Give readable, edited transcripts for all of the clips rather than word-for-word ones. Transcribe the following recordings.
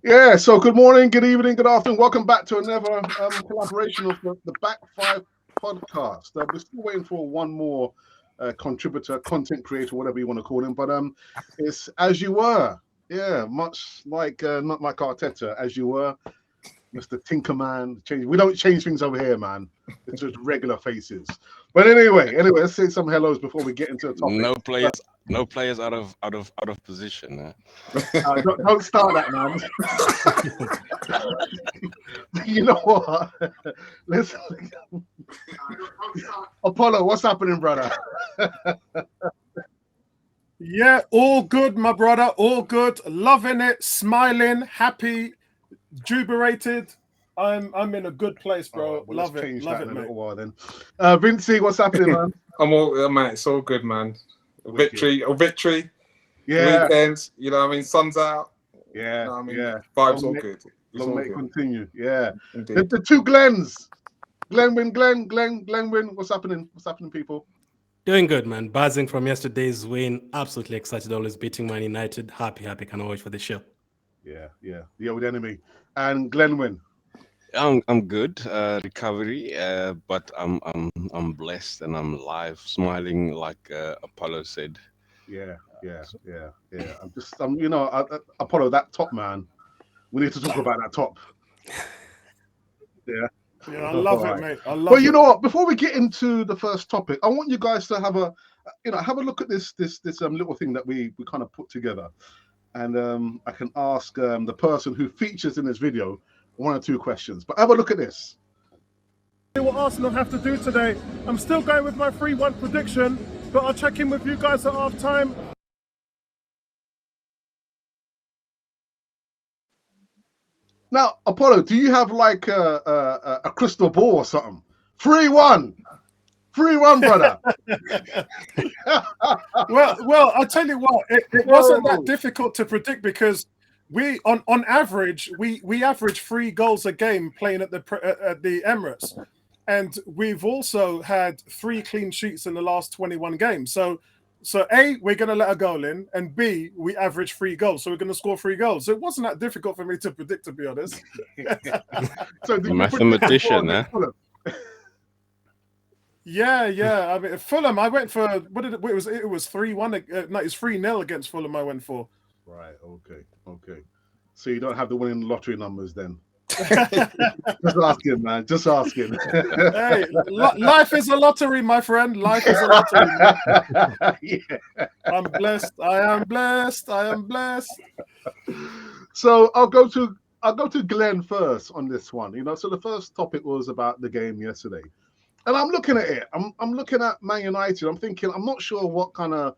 Yeah, so good morning, good evening, good afternoon. Welcome back to another collaboration of the Back Five podcast. We're still waiting for one more contributor, content creator, whatever you want to call him. But it's as you were. Yeah, much like not like Arteta, as you were, Mr. Tinkerman. We don't change things over here, man. It's just regular faces. But anyway, let's say some hellos before we get into the topic. No players out of position. Don't start that, man. You know what? Listen, Apollo, what's happening, brother? Yeah, all good, my brother. All good. Loving it, smiling, happy, jubilated. I'm in a good place, bro. Well, love let's it, change love that it, in a mate. little while then. Vincey, what's happening, man? I'm all man. It's all good, man. Victory. Yeah, Weekends. You know what I mean? Sun's out. yeah, You know what I mean? yeah. Vibes all good. It's Long all may it good. continue. Yeah. Indeed. The two Glens. Glenwin. What's happening? What's happening, people? Doing good, man. Buzzing from yesterday's win. Absolutely excited. Always beating Man United. Happy. Can't wait for the show. Yeah. The old enemy. And Glenwin. I'm good. Recovery, but I'm blessed and I'm live, smiling like Apollo said. Yeah. Apollo, that top man. We need to talk about that top. Yeah. Yeah, I love it, Alright. mate. I love But it. you know what? Before we get into the first topic, I want you guys to have a look at this little thing that we kind of put together, and I can ask the person who features in this video one or two questions. But have a look at this. What Arsenal have to do today. I'm still going with my 3-1 prediction, but I'll check in with you guys at half time. Now, Apollo, do you have like a crystal ball or something? 3-1, brother. well, I'll tell you what, it wasn't that difficult to predict because we, on average, we average 3 goals a game playing at the Emirates, and we've also had 3 clean sheets in the last 21 games. So A, we're going to let a goal in, and B, we average 3 goals, so we're going to score 3 goals. So it wasn't that difficult for me to predict, to be honest. So did you Mathematician, predict eh? Yeah. I mean, Fulham, I went for it was 3-1. No, it's 3-0 against Fulham. I went for. Right. Okay. So you don't have the winning lottery numbers then? Just asking, man. Just asking. Hey, life is a lottery, my friend. Life is a lottery. Yeah. I'm blessed. I am blessed. So I'll go to Glenn first on this one. So the first topic was about the game yesterday, and I'm looking at it. I'm looking at Man United. I'm thinking I'm not sure what kind of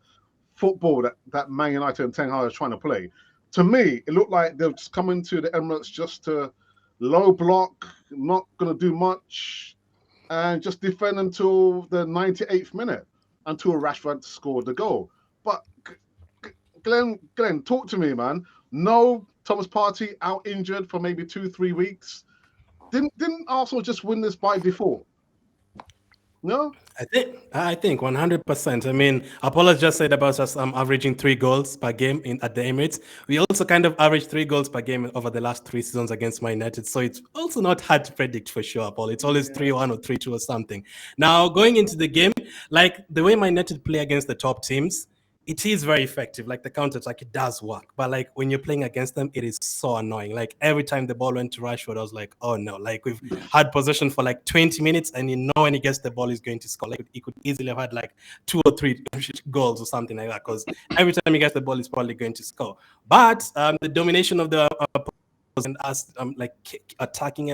football that Man United and Ten Hag is trying to play. To me, it looked like they're just coming to the Emirates just to low block, not going to do much, and just defend until the 98th minute, until Rashford scored the goal. But Glenn, talk to me, man. No, Thomas Partey out injured for maybe 2-3 weeks. Didn't Arsenal just win this by default? No? I think 100%. I mean, Apollo just said about us averaging 3 goals per game at the Emirates. We also kind of average 3 goals per game over the last 3 seasons against Man United. So it's also not hard to predict for sure, Apollo. It's always 3-1 or 3-2 or something. Now, going into the game, like the way Man United play against the top teams, it is very effective. Like the counter-attack, it does work. But like when you're playing against them, it is so annoying. Like every time the ball went to Rashford, I was like, oh no. Like we've had possession for like 20 minutes and you know when he gets the ball, he's going to score. Like he could easily have had like 2 or 3 goals or something like that. Because every time he gets the ball, he's probably going to score. But the domination of the and us like attacking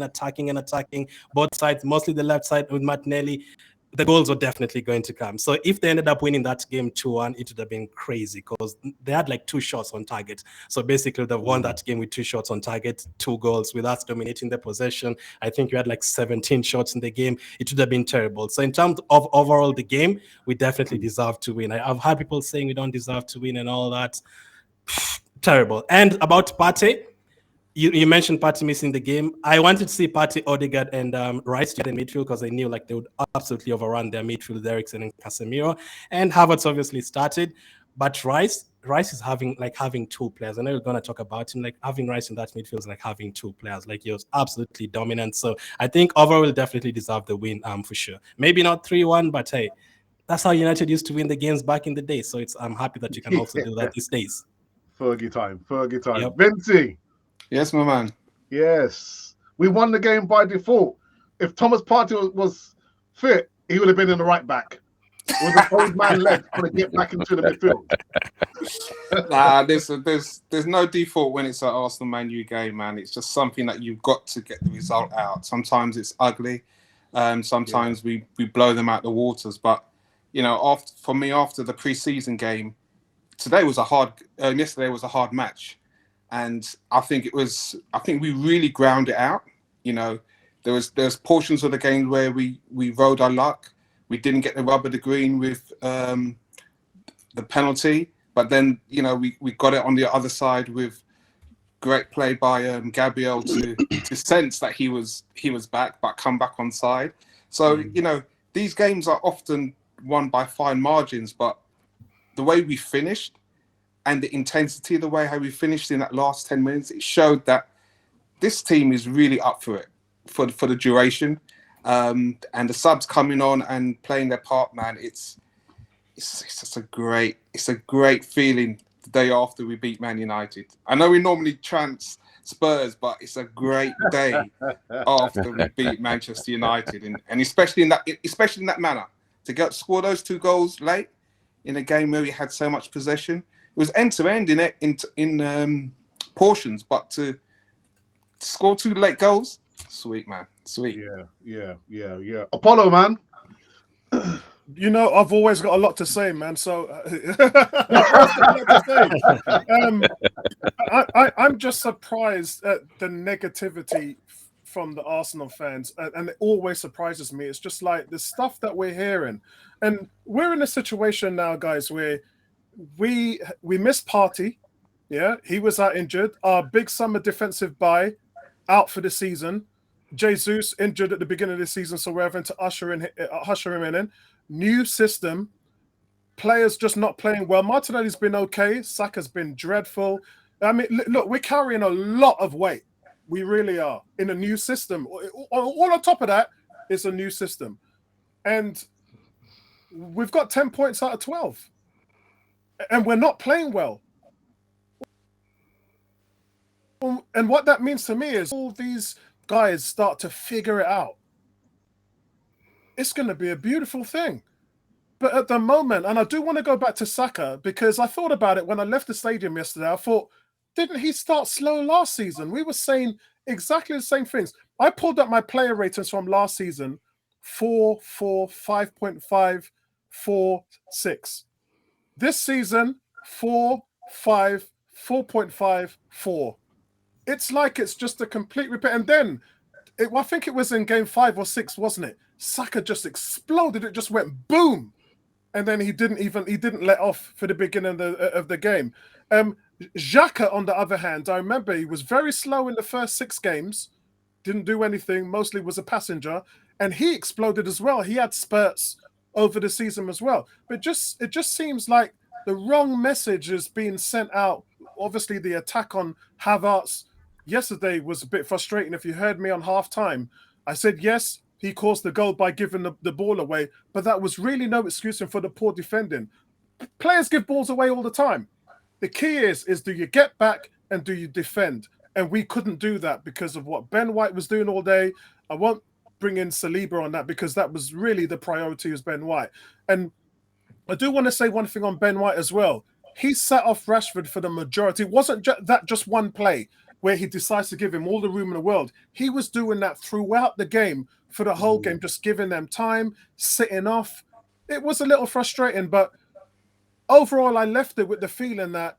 both sides, mostly the left side with Martinelli, the goals were definitely going to come. So if they ended up winning that game 2-1, it would have been crazy because they had like 2 shots on target. So basically they've won that game with 2 shots on target, 2 goals with us dominating the possession. I think we had like 17 shots in the game. It would have been terrible. So in terms of overall the game, we definitely deserve to win. I've heard people saying we don't deserve to win and all that. Terrible. And about Partey, you mentioned Partey missing the game. I wanted to see Partey, Odegaard, and Rice in midfield because I knew like they would absolutely overrun their midfield with Eriksen and Casemiro. And Havertz obviously started. But Rice is having two players. I know we're gonna talk about him. Like having Rice in that midfield is like having two players. Like he was absolutely dominant. So I think overall will definitely deserve the win. For sure. Maybe not 3-1, but hey, that's how United used to win the games back in the day. So I'm happy that you can also do that these days. Fergie time. Yep. Vinci. Yes, my man. Yes. We won the game by default. If Thomas Partey was fit, he would have been in the right back. With an old man left to get back into the midfield. Nah, there's no default when it's an Arsenal Man U game, man. It's just something that you've got to get the result out. Sometimes it's ugly, sometimes we blow them out the waters. But you know, after the pre-season game, yesterday was a hard match, and I think we really ground it out. You know, there's portions of the game where we rode our luck. We didn't get the rub of the green with the penalty, but then you know we got it on the other side with great play by Gabriel to sense that he was back, but come back on side. So you know these games are often won by fine margins, but the way we finished and the intensity of the way how we finished in that last 10 minutes, it showed that this team is really up for it for the duration. And the subs coming on and playing their part, man, it's just a great feeling the day after we beat Man United. I know we normally chant Spurs, but it's a great day after we beat Manchester United, and especially in that manner to score those 2 goals late in a game where we had so much possession. It was end to end in portions, but to score 2 late goals, sweet, man. Sweet. Yeah. Apollo, man. You know, I've always got a lot to say, man. So I'm just surprised at the negativity from the Arsenal fans, and it always surprises me. It's just like the stuff that we're hearing, and we're in a situation now, guys, where we missed Partey. Yeah, he was out injured. Our big summer defensive buy out for the season. Jesus injured at the beginning of the season, so we're having to usher him in. New system, players just not playing well. Martinelli's been okay. Saka's been dreadful. I mean, look, we're carrying a lot of weight. We really are in a new system. All on top of that, it's a new system, and we've got 10 points out of 12, and we're not playing well. And what that means to me is all these guys start to figure it out. It's going to be a beautiful thing. But at the moment, and I do want to go back to Saka, because I thought about it when I left the stadium yesterday. I thought, didn't he start slow last season? We were saying exactly the same things. I pulled up my player ratings from last season: 4, 4, 5.5, 4, 6. This season, 4, 5, 4.5, 4. It's like it's just a complete repeat. And then, I think it was in game 5 or 6, wasn't it? Saka just exploded. It just went boom. And then he didn't let off for the beginning of the game. Xhaka, on the other hand, I remember he was very slow in the first 6 games. Didn't do anything. Mostly was a passenger. And he exploded as well. He had spurts over the season as well. But it just seems like the wrong message is being sent out. Obviously, the attack on Havertz yesterday was a bit frustrating. If you heard me on halftime, I said, yes, he caused the goal by giving the ball away, but that was really no excuse for the poor defending. Players give balls away all the time. The key is do you get back and do you defend? And we couldn't do that because of what Ben White was doing all day. I won't bring in Saliba on that because that was really the priority, was Ben White. And I do want to say one thing on Ben White as well. He set off Rashford for the majority. It wasn't just one play where he decides to give him all the room in the world. He was doing that throughout the game, for the whole game, just giving them time, sitting off. It was a little frustrating, but overall, I left it with the feeling that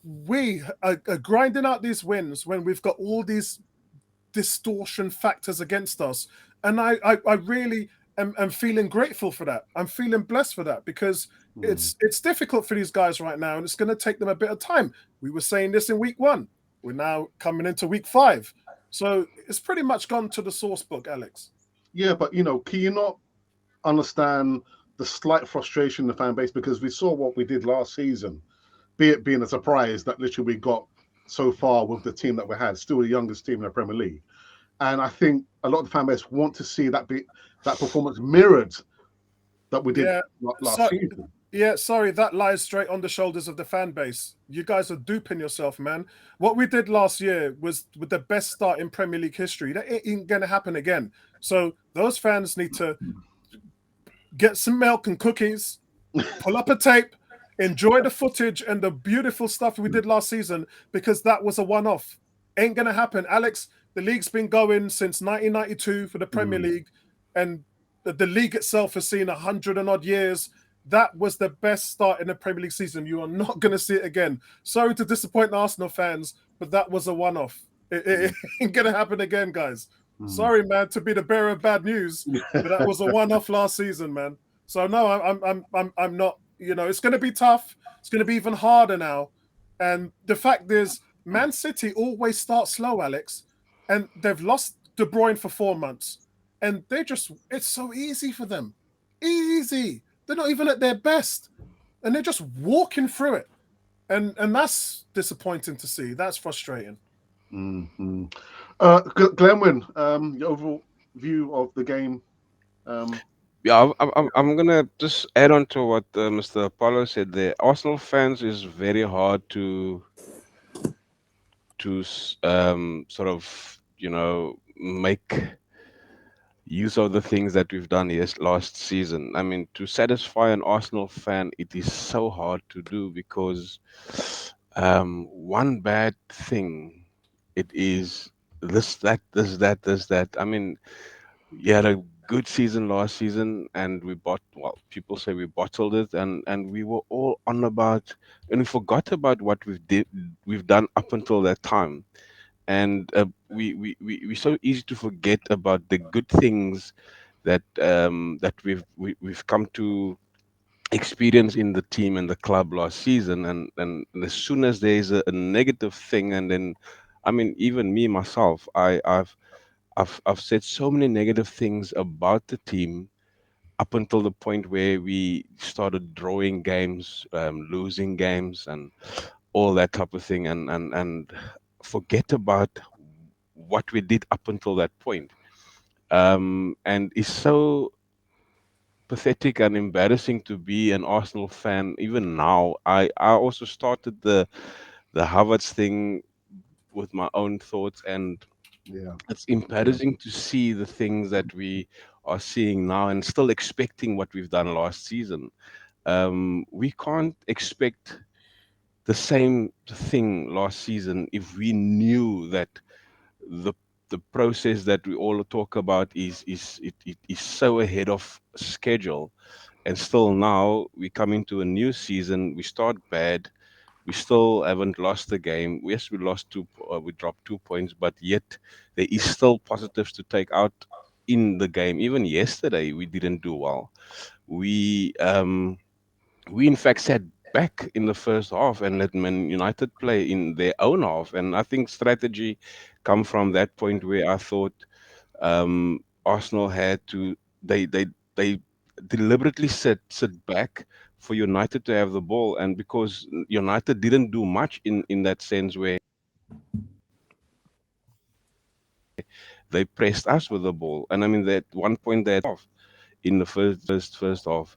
we are grinding out these wins when we've got all these distortion factors against us. And I really am feeling grateful for that. I'm feeling blessed for that, because it's difficult for these guys right now, and it's going to take them a bit of time. We were saying this in week 1. We're now coming into week 5. So it's pretty much gone to the source book, Alex. Yeah, but, can you not understand the slight frustration in the fan base because we saw what we did last season, be it being a surprise that literally we got so far with the team that we had, still the youngest team in the Premier League. And I think a lot of the fan base want to see that performance mirrored that we did Yeah. last So season. yeah, sorry, that lies straight on the shoulders of the fan base. You guys are duping yourself, man. What we did last year was with the best start in Premier League history. That ain't gonna happen again. So those fans need to get some milk and cookies, pull up a tape, enjoy the footage and the beautiful stuff we did last season because that was a one-off. Ain't gonna happen. Alex, the league's been going since 1992 for the Premier Mm, League, and the league itself has seen 100 and odd years. That was the best start in the Premier League season. You are not going to see it again. Sorry to disappoint Arsenal fans, but that was a one-off. It ain't going to happen again, guys. mm. Sorry, man, to be the bearer of bad news, but that was a one-off last season, man. So no, I'm not. You know, it's going to be tough. It's going to be even harder now. And the fact is, Man City always start slow, Alex, and they've lost De Bruyne for 4 months, and it's so easy for them, easy. They're not even at their best, and they're just walking through it, and that's disappointing to see. That's frustrating. Mm-hmm. Glenwyn, your overall view of the game. Um, Yeah, I'm gonna just add on to what Mr. Apollo said there. Arsenal fans is very hard to sort of make use of the things that we've done last season. I mean, to satisfy an Arsenal fan, it is so hard to do because one bad thing, it is this, that, this, that, this, that. I mean, you had a good season last season, and well, people say we bottled it, and we were all on about, and we forgot about what we've done up until that time. And we so easy to forget about the good things that we've come to experience in the team and the club last season. And as soon as there's a negative thing, and then, I mean, even me myself, I've said so many negative things about the team up until the point where we started drawing games, losing games, and all that type of thing, and forget about what we did up until that point. And it's so pathetic and embarrassing to be an Arsenal fan even now. I also started the Havertz thing with my own thoughts, and yeah, it's yeah, embarrassing to see the things that we are seeing now and still expecting what we've done last season. We can't expect the same thing last season if we knew that the the process that we all talk about it is so ahead of schedule, and still now we come into a new season, we start bad, we still haven't lost the game. Yes, we lost we dropped 2 points, but yet there is still positives to take out in the game. Even yesterday we didn't do well. We um we in fact sat back in the first half and let Man United play in their own half. And I think strategy come from that point where I thought Arsenal had to they deliberately sit back for United to have the ball, and because United didn't do much in that sense where they pressed us with the ball. And I mean, that one point they had off in the first half.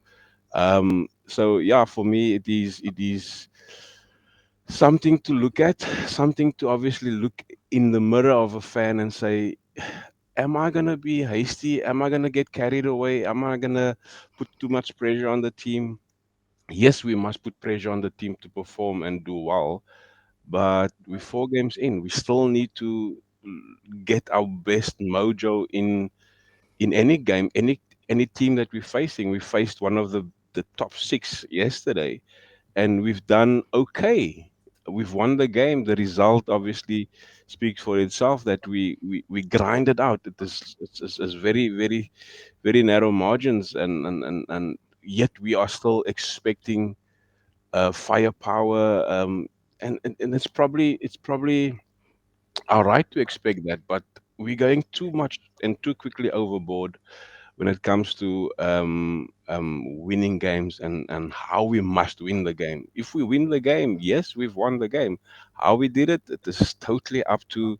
So yeah, for me it is something to look at, something to obviously look in the mirror of a fan and say, am I gonna be hasty? Am I gonna get carried away? Am I gonna put too much pressure on the team? Yes, we must put pressure on the team to perform and do well, but we're 4 games in. We still need to get our best mojo in any game, any team that we're facing. We faced one of the top six yesterday, and we've done okay. We've won the game. The result obviously speaks for itself that we grinded out. It's very, very, very narrow margins, and yet we are still expecting firepower. And it's probably all right to expect that, but we're going too much and too quickly overboard when it comes to winning games and how we must win the game. If we win the game, yes, we've won the game. How we did it, it is totally up to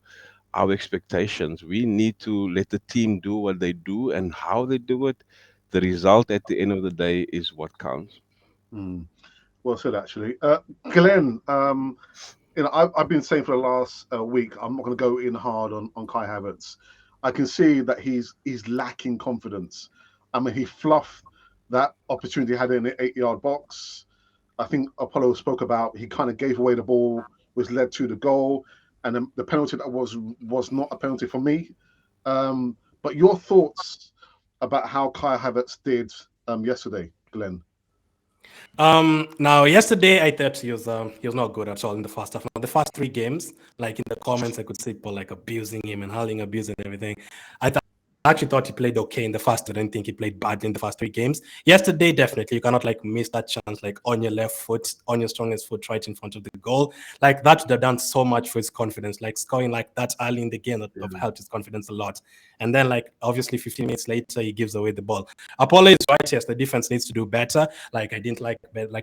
our expectations. We need to let the team do what they do and how they do it. The result at the end of the day is what counts. Mm. Well said, actually. Glenn, I've been saying for the last week, I'm not going to go in hard on Kai Havertz. I can see that he's lacking confidence. I mean, he fluffed that opportunity he had in the 8-yard box. I think Apollo spoke about he kind of gave away the ball, which led to the goal, and the penalty that was not a penalty for me. But your thoughts about how Kai Havertz did yesterday, Glenn? Now yesterday I thought he was not good at all in the first half. Now the first three games, like in the comments, I could see people like abusing him and howling abuse and everything. I actually thought he played okay in the first. I didn't think he played badly in the first three games. Yesterday, definitely, you cannot like miss that chance, like on your left foot, on your strongest foot, right in front of the goal. Like that would have done so much for his confidence. Like scoring like that early in the game that have helped his confidence a lot. And then, like obviously, 15 minutes later, he gives away the ball. Apollo is right. Yes, the defense needs to do better. Like I didn't like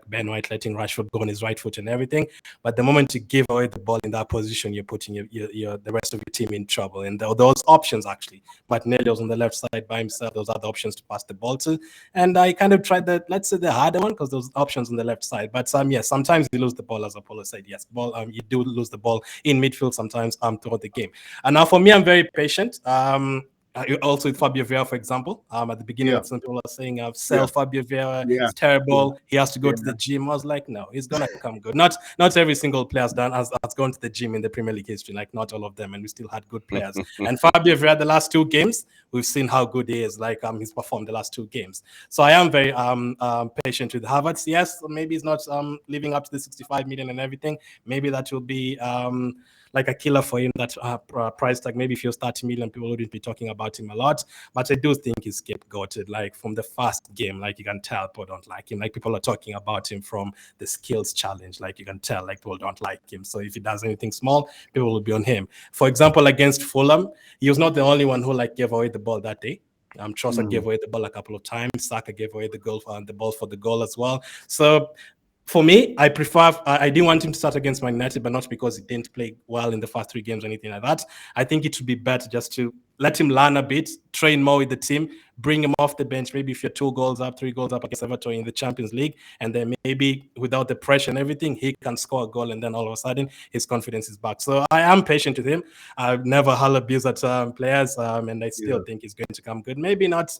Ben White letting Rashford go on his right foot and everything. But the moment you give away the ball in that position, you're putting the rest of your team in trouble. And those options actually, Martinelli was on the left side by himself. Those are the options to pass the ball to. And I kind of tried the, let's say, the harder one because those options on the left side. But yes, sometimes you lose the ball, as Apollo said. Yes, you do lose the ball in midfield sometimes throughout the game. And now for me, I'm very patient. Also with Fabio Vieira, for example, at the beginning, some people are saying, sell Fabio Vieira, it's terrible. He has to go to the gym. I was like, no, he's gonna come good. Not every single player has gone to the gym in the Premier League history, like not all of them, and we still had good players. And Fabio Vieira, the last two games, we've seen how good he is. Like he's performed the last two games. So I am very patient with Havertz. Yes, maybe he's not living up to the 65 million and everything. Maybe that will be like a killer for him, that price tag. Maybe if you're 30 million, people wouldn't be talking about him a lot. But I do think he's scapegoated. Like from the first game, like you can tell people don't like him. Like people are talking about him from the skills challenge. Like you can tell, like people don't like him. So if he does anything small, people will be on him. For example, against Fulham, he was not the only one who like gave away the ball that day. Trossard gave away the ball a couple of times. Saka gave away the ball for the goal as well. So for me, I didn't want him to start against Man United, but not because he didn't play well in the first three games or anything like that. I think it would be better just to let him learn a bit, train more with the team, bring him off the bench. Maybe if you're 2 goals up, 3 goals up against Everton in the Champions League, and then maybe without the pressure and everything, he can score a goal, and then all of a sudden his confidence is back. So I am patient with him. I've never hull abuse at players, and I still think he's going to come good. Maybe not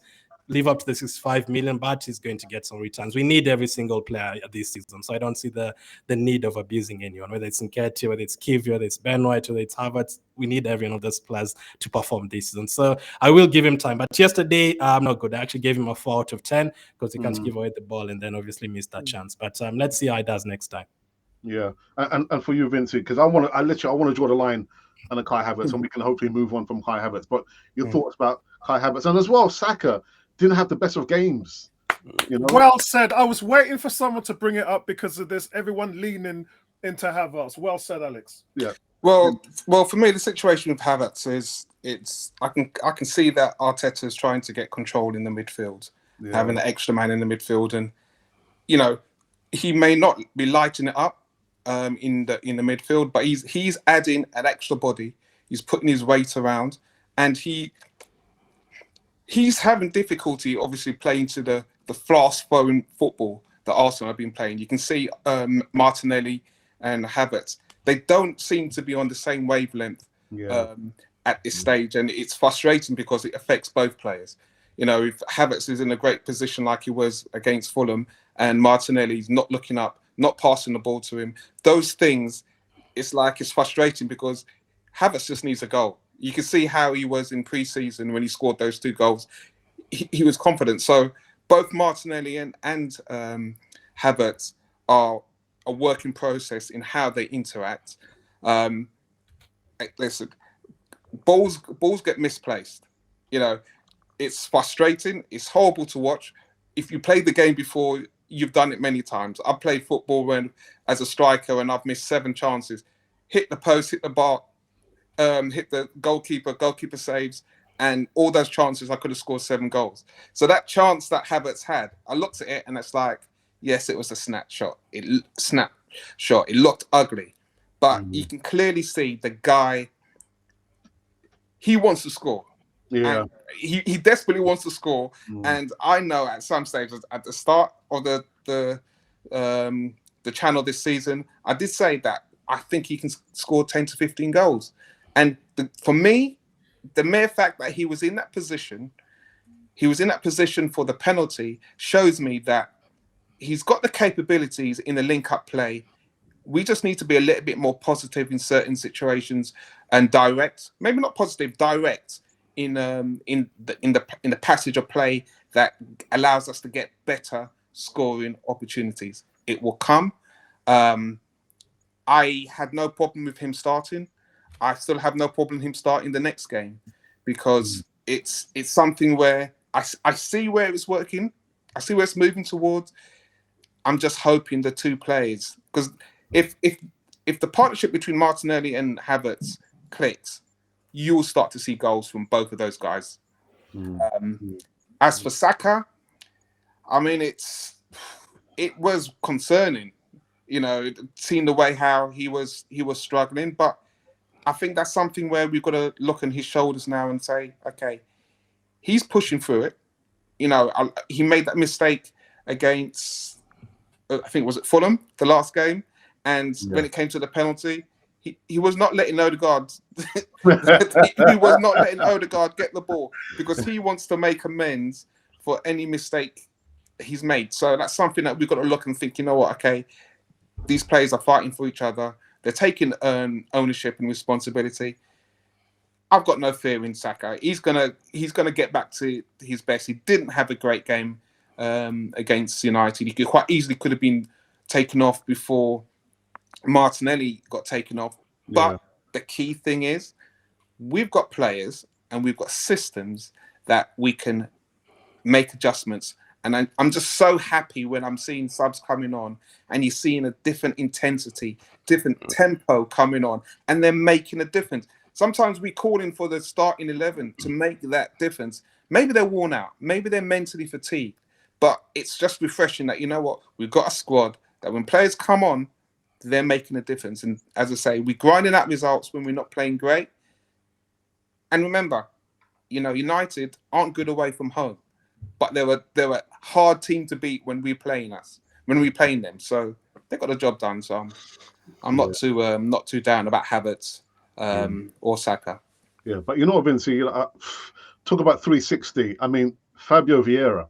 live up to the 65 million, but he's going to get some returns. We need every single player this season, so I don't see the need of abusing anyone, whether it's Nketiah, whether it's Kivior, whether it's Ben White, whether it's Havertz. We need every one of those players to perform this season. So I will give him time. But yesterday, I'm not good. I actually gave him a 4 out of 10 because he can't give away the ball and then obviously missed that chance. But let's see how he does next time. Yeah, and for you, Vincent, because I want to draw the line on the Kai Havertz, and we can hopefully move on from Kai Havertz. But your thoughts about Kai Havertz, and as well, Saka didn't have the best of games. Well said. I was waiting for someone to bring it up because of this. Everyone leaning into Havertz. Well said, Alex. Yeah. Well, for me, the situation with Havertz is I can see that Arteta is trying to get control in the midfield, having an extra man in the midfield, and he may not be lighting it up in the midfield, but he's adding an extra body. He's putting his weight around, and he's having difficulty, obviously, playing to the fast-flowing football that Arsenal have been playing. You can see Martinelli and Havertz. They don't seem to be on the same wavelength at this stage, and it's frustrating because it affects both players. If Havertz is in a great position like he was against Fulham, and Martinelli's not looking up, not passing the ball to him, those things, it's frustrating because Havertz just needs a goal. You can see how he was in pre-season when he scored those 2 goals. He was confident. So both Martinelli and Havertz are a work in process in how they interact. Listen, balls get misplaced. It's frustrating. It's horrible to watch. If you played the game before, you've done it many times. I've played football as a striker, and I've missed 7 chances. Hit the post, hit the bar, hit the goalkeeper saves, And all those chances, I could have scored 7 goals. So that chance that Havertz had, I looked at it and it's like, yes, it was a snapshot. It looked ugly, but you can clearly see the guy. He wants to score. Yeah. And he desperately wants to score. And I know at some stage at the start of the channel this season, I did say that I think he can score 10 to 15 goals. And for me, the mere fact that he was in that position for the penalty shows me that he's got the capabilities in the link-up play. We just need to be a little bit more positive in certain situations and direct, maybe not positive, direct in the passage of play that allows us to get better scoring opportunities. It will come. I had no problem with him starting. I still have no problem him starting the next game because it's something where I see where it's working. I see where it's moving towards. I'm just hoping the two players, because if the partnership between Martinelli and Havertz clicks, you will start to see goals from both of those guys. As for Saka, I mean, it was concerning, seeing the way how he was struggling. But I think that's something where we've got to look on his shoulders now and say, okay, he's pushing through it. He made that mistake against, I think, was it Fulham, the last game? And when it came to the penalty, he was not letting Odegaard he was not letting Odegaard get the ball because he wants to make amends for any mistake he's made. So that's something that we've got to look and think, you know what, okay, these players are fighting for each other. They're taking ownership and responsibility. I've got no fear in Saka. He's gonna get back to his best. He didn't have a great game against United. He quite easily could have been taken off before Martinelli got taken off. But the key thing is we've got players and we've got systems that we can make adjustments. And I'm just so happy when I'm seeing subs coming on and you're seeing a different intensity, different tempo coming on, and they're making a difference. Sometimes we call in for the starting 11 to make that difference. Maybe they're worn out. Maybe they're mentally fatigued. But it's just refreshing that, you know what, we've got a squad that when players come on, they're making a difference. And as I say, we're grinding out results when we're not playing great. And remember, United aren't good away from home. But they were a hard team to beat when we're playing them. So they got the job done. So I'm not too down about Havertz or Saka. Yeah, but Vinci, talk about 360. I mean, Fabio Vieira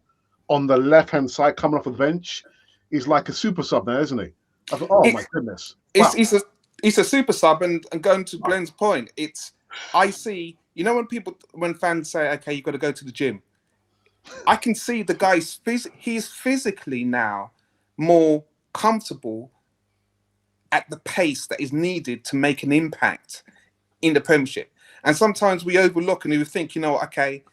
on the left-hand side coming off the bench, he's like a super sub now, isn't he? I thought, my goodness. Wow. He's a super sub, and going to Glenn's point, I see, when fans say, okay, you've got to go to the gym, I can see the guy's he's physically now more comfortable at the pace that is needed to make an impact in the Premiership. And sometimes we overlook and we think, okay,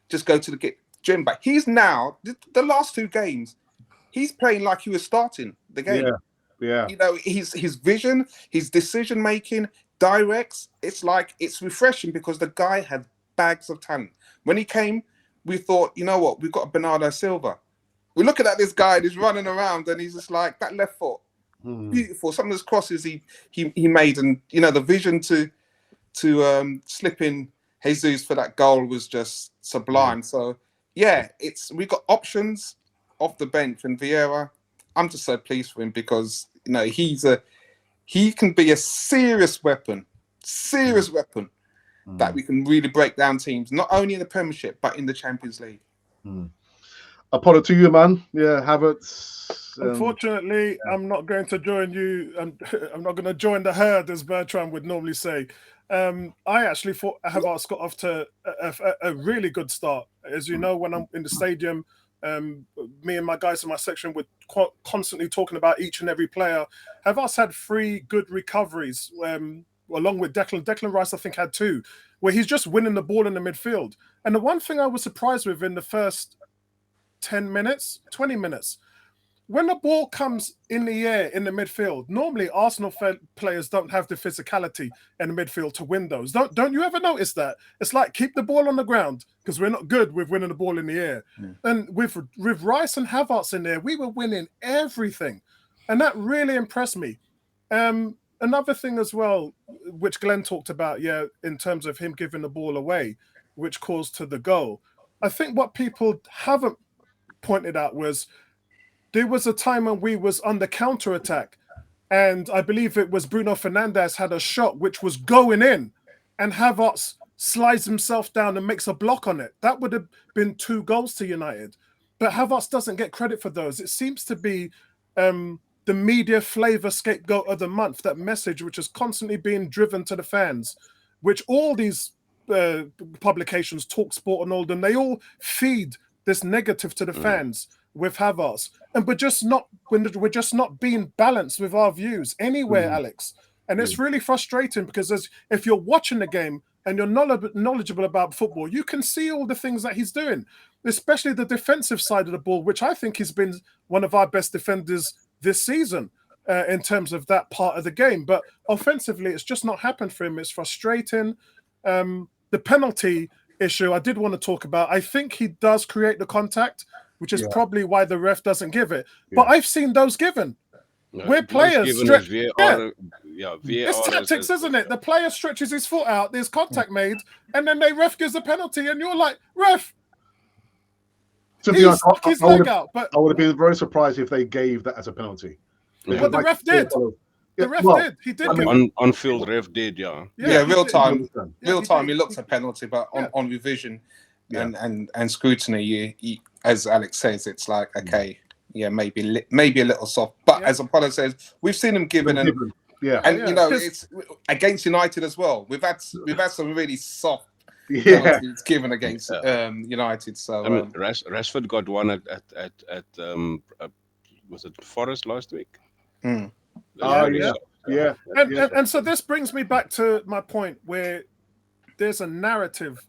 just go to the gym. But he's now, the last 2 games, he's playing like he was starting the game. Yeah. His vision, his decision making, directs. It's refreshing because the guy had bags of talent. When he came, we thought, you know what, we've got a Bernardo Silva. We're looking at this guy, he's running around, and he's just like that left foot, beautiful. Some of those crosses he made, and the vision to slip in Jesus for that goal was just sublime. So we got options off the bench, and Vieira, I'm just so pleased for him because he can be a serious weapon that we can really break down teams, not only in the Premiership but in the Champions League. Apollo to you, man. Yeah, Havertz. Unfortunately, I'm not going to join you. I'm not going to join the herd, as Bertrand would normally say. I actually thought Havertz got off to a really good start. As you know, when I'm in the stadium, me and my guys in my section were constantly talking about each and every player. Havertz had 3 good recoveries, along with Declan. Declan Rice, I think, had 2, where he's just winning the ball in the midfield. And the one thing I was surprised with in the first 10 minutes, 20 minutes, when the ball comes in the air in the midfield, normally Arsenal players don't have the physicality in the midfield to win those. Don't you ever notice that? It's like keep the ball on the ground because we're not good with winning the ball in the air. And with Rice and Havertz in there, we were winning everything, and that really impressed me. Another thing as well, which Glenn talked about, in terms of him giving the ball away, which caused to the goal. I think what people haven't pointed out was there was a time when we was under counter-attack, and I believe it was Bruno Fernandes had a shot which was going in, and Havertz slides himself down and makes a block on it. That would have been 2 goals to United. But Havertz doesn't get credit for those. It seems to be the media flavor scapegoat of the month, that message which is constantly being driven to the fans, which all these publications, Talk Sport and all them, they all feed this negative to the fans with Havertz. And we're just not being balanced with our views anywhere, Alex. And it's really frustrating because if you're watching the game and you're knowledgeable about football, you can see all the things that he's doing, especially the defensive side of the ball, which I think he's been one of our best defenders this season in terms of that part of the game. But offensively, it's just not happened for him. It's frustrating. The penalty issue I did want to talk about. I think he does create the contact, which is probably why the ref doesn't give it. But I've seen those given. Where players stretch, VAR it's tactics, isn't it? The player stretches his foot out, there's contact made, and then they ref gives a penalty, and you're like, ref. To be honest, I would have been very surprised if they gave that as a penalty. But the ref did. The ref did. He did. On-field ref did, yeah, real time. Real time, he looked at penalty, but on revision and scrutiny, you, as Alex says, it's like, okay, maybe a little soft. But as Apollo says, we've seen them given, and you know, it's against United as well. We've had some really soft penalties given against United. So I mean, Rashford got one at was it Forest last week? And so this brings me back to my point where there's a narrative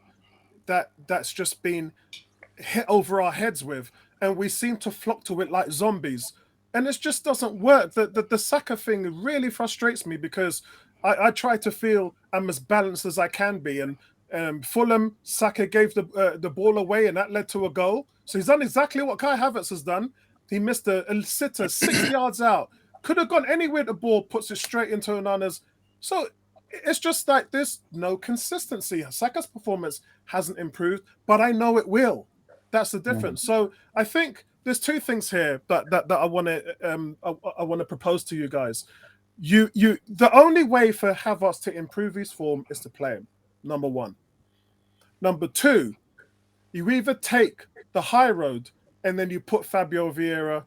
that's just been hit over our heads with, and we seem to flock to it like zombies, and it just doesn't work. The Saka thing really frustrates me because I try to feel I'm as balanced as I can be, and Fulham, Saka gave the ball away, and that led to a goal. So he's done exactly what Kai Havertz has done. He missed a sitter 6 yards out. Could have gone anywhere the ball, puts it straight into Onana's. So it's just like there's no consistency. Saka's performance hasn't improved, but I know it will. That's the difference. So I think there's 2 things here that I want to propose to you guys. The only way for Havertz to improve his form is to play him. Number 1. Number 2, you either take the high road and then you put Fabio Vieira.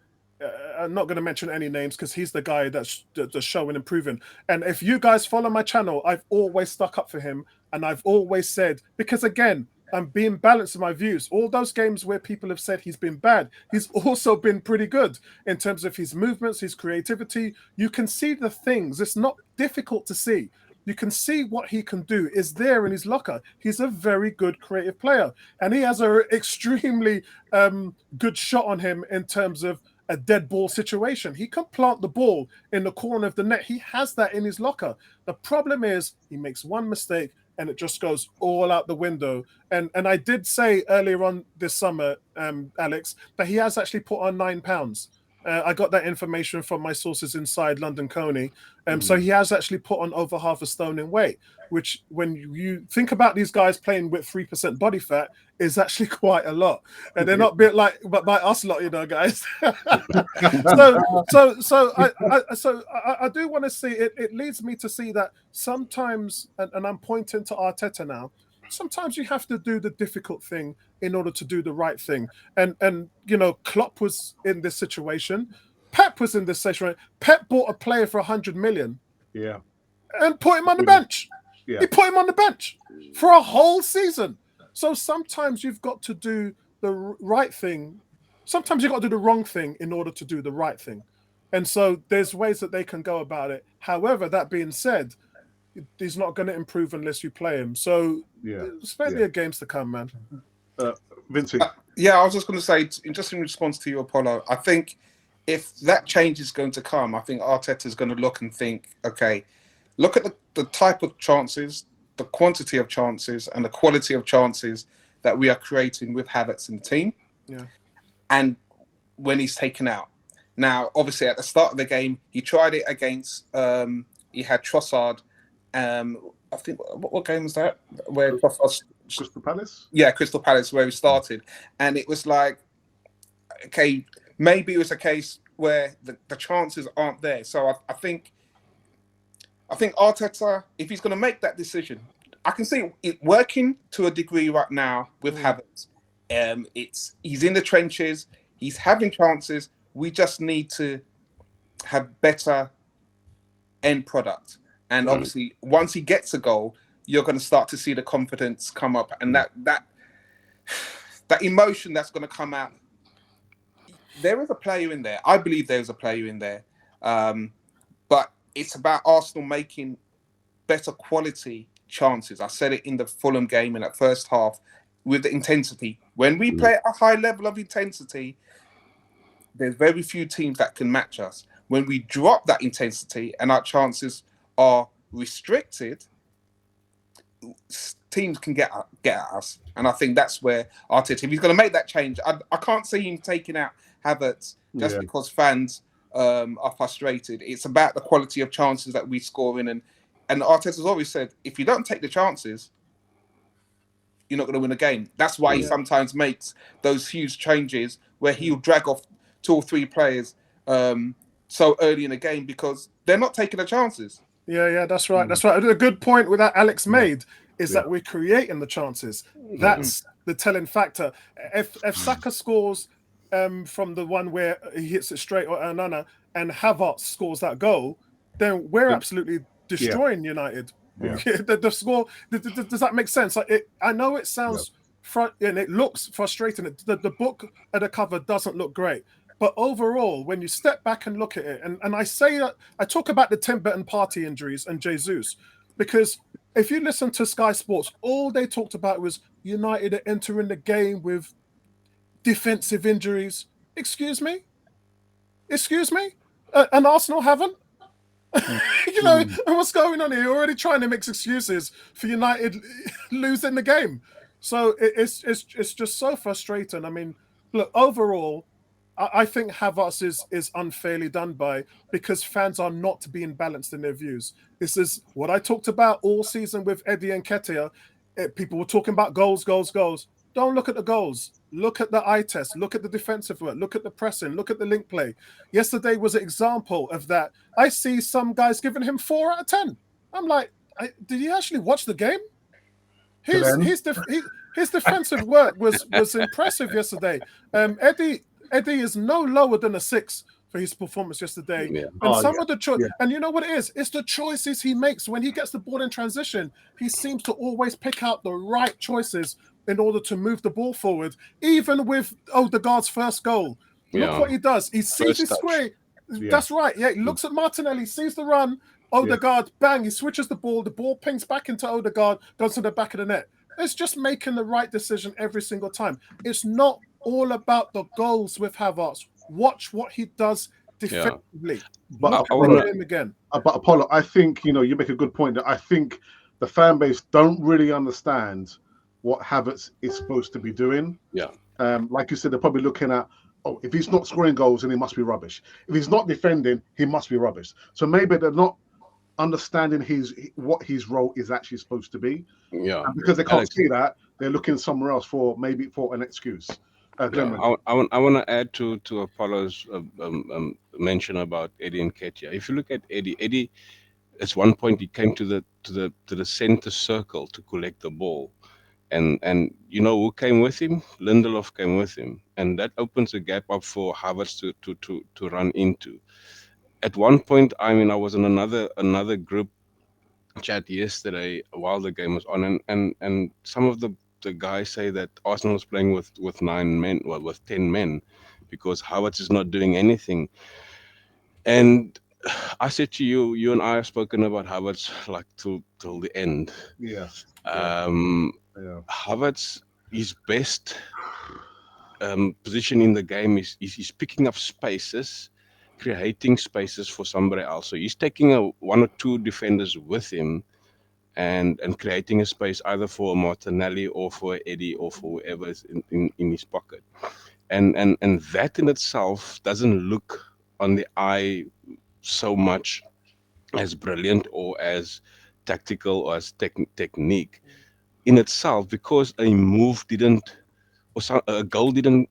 I'm not going to mention any names because he's the guy that's showing improving. And if you guys follow my channel, I've always stuck up for him, and I've always said, because again, I'm being balanced in my views. All those games where people have said he's been bad, he's also been pretty good in terms of his movements, his creativity. You can see the things. It's not difficult to see. You can see what he can do is there in his locker. He's a very good creative player, and he has an extremely good shot on him in terms of a dead ball situation. He can plant the ball in the corner of the net. He has that in his locker. The problem is he makes one mistake and it just goes all out the window. And I did say earlier on this summer, Alex, that he has actually put on £9. I got that information from my sources inside London Coney. So he has actually put on over half a stone in weight, which when you think about these guys playing with 3% body fat is actually quite a lot. And they're not built like us lot, you know, guys. so I do want to see it. It leads me to see that sometimes, and I'm pointing to Arteta now, sometimes you have to do the difficult thing in order to do the right thing. And you know, Klopp was in this situation. Pep was in this situation. Pep bought a player for 100 million. Yeah. And put him on the bench. Yeah. He put him on the bench for a whole season. So sometimes you've got to do the right thing. Sometimes you've got to do the wrong thing in order to do the right thing. And so there's ways that they can go about it. However, that being said, he's not going to improve unless you play him. So there's plenty of games to come, man. Vincey. I was just going to say, just in response to you, Apollo, I think if that change is going to come, I think Arteta is going to look and think, okay, look at the type of chances, the quantity of chances, and the quality of chances that we are creating with Havertz in the team. Yeah. And when he's taken out. Now, obviously, at the start of the game, he tried it against, he had Trossard. I think, what game was that? Where Trossard, Crystal Palace? yeah, Crystal Palace, where he started. And it was like, okay, maybe it was a case where the chances aren't there. So I think Arteta, if he's going to make that decision, I can see it working to a degree right now with Havertz. He's in the trenches. He's having chances. We just need to have better end product. And obviously, once he gets a goal, you're going to start to see the confidence come up, and that emotion that's going to come out. There is a player in there. I believe there is a player in there, but it's about Arsenal making better quality chances. I said it in the Fulham game in that first half with the intensity. When we play at a high level of intensity, there's very few teams that can match us. When we drop that intensity and our chances are restricted, teams can get at us. And I think that's where Arteta, if he's going to make that change, I can't see him taking out Havertz just because fans are frustrated. It's about the quality of chances that we score in. And Arteta's always said, if you don't take the chances, you're not going to win a game. That's why he sometimes makes those huge changes where he'll drag off 2 or 3 players so early in the game because they're not taking the chances. Yeah, that's right. That's right. A good point with that Alex made is that we're creating the chances. That's the telling factor. If Saka scores from the one where he hits it straight or Anana and Havertz scores that goal, then we're absolutely destroying United. Yeah. The score, does that make sense? Like I know it sounds and it looks frustrating. The book at the cover doesn't look great. But overall, when you step back and look at it, and I say that I talk about the Timber and Party injuries and Jesus, because if you listen to Sky Sports, all they talked about was United are entering the game with defensive injuries. Excuse me? And Arsenal haven't? You know, and what's going on here? You're already trying to make excuses for United losing the game. So it's just so frustrating. I mean, look, overall, I think Havertz is unfairly done by because fans are not being balanced in their views. This is what I talked about all season with Eddie and Ketia. People were talking about goals. Don't look at the goals. Look at the eye test. Look at the defensive work. Look at the pressing. Look at the link play. Yesterday was an example of that. I see some guys giving him 4 out of 10. I'm like, did you actually watch the game? His defensive work was impressive yesterday. Eddie is no lower than a 6 for his performance yesterday. Yeah. And some of the and you know what it is? It's the choices he makes when he gets the ball in transition. He seems to always pick out the right choices in order to move the ball forward. Even with Odegaard's first goal, look what he does. He sees his square. That's right. Yeah, he looks at Martinelli, sees the run. Odegaard, bang! He switches the ball. The ball pings back into Odegaard, goes to the back of the net. It's just making the right decision every single time. It's not all about the goals with Havertz. Watch what he does defensively. But him again. But Apollo, I think you make a good point. That I think the fan base don't really understand what Havertz is supposed to be doing. Yeah. Like you said, they're probably looking at, if he's not scoring goals, then he must be rubbish. If he's not defending, he must be rubbish. So maybe they're not understanding what his role is actually supposed to be. Yeah. And because they can't see that, they're looking somewhere else for an excuse. I want to add to Apollo's mention about Eddie and Ketia. If you look at Eddie, at one point he came to the center circle to collect the ball, and you know who came with him? Lindelof came with him, and that opens a gap up for Havertz to run into. At one point, I was in another group chat yesterday while the game was on, and some of the guys say that Arsenal is playing with 9 men, well, with 10 men, because Havertz is not doing anything. And I said to you, you and I have spoken about Havertz like till the end. Yeah. Havertz, his best position in the game is he's picking up spaces creating spaces for somebody else. So he's taking a one or two defenders with him and creating a space either for Martinelli or for Eddie or for whoever is in his pocket. And that in itself doesn't look on the eye so much as brilliant or as tactical or as technique in itself, because a move didn't or a goal didn't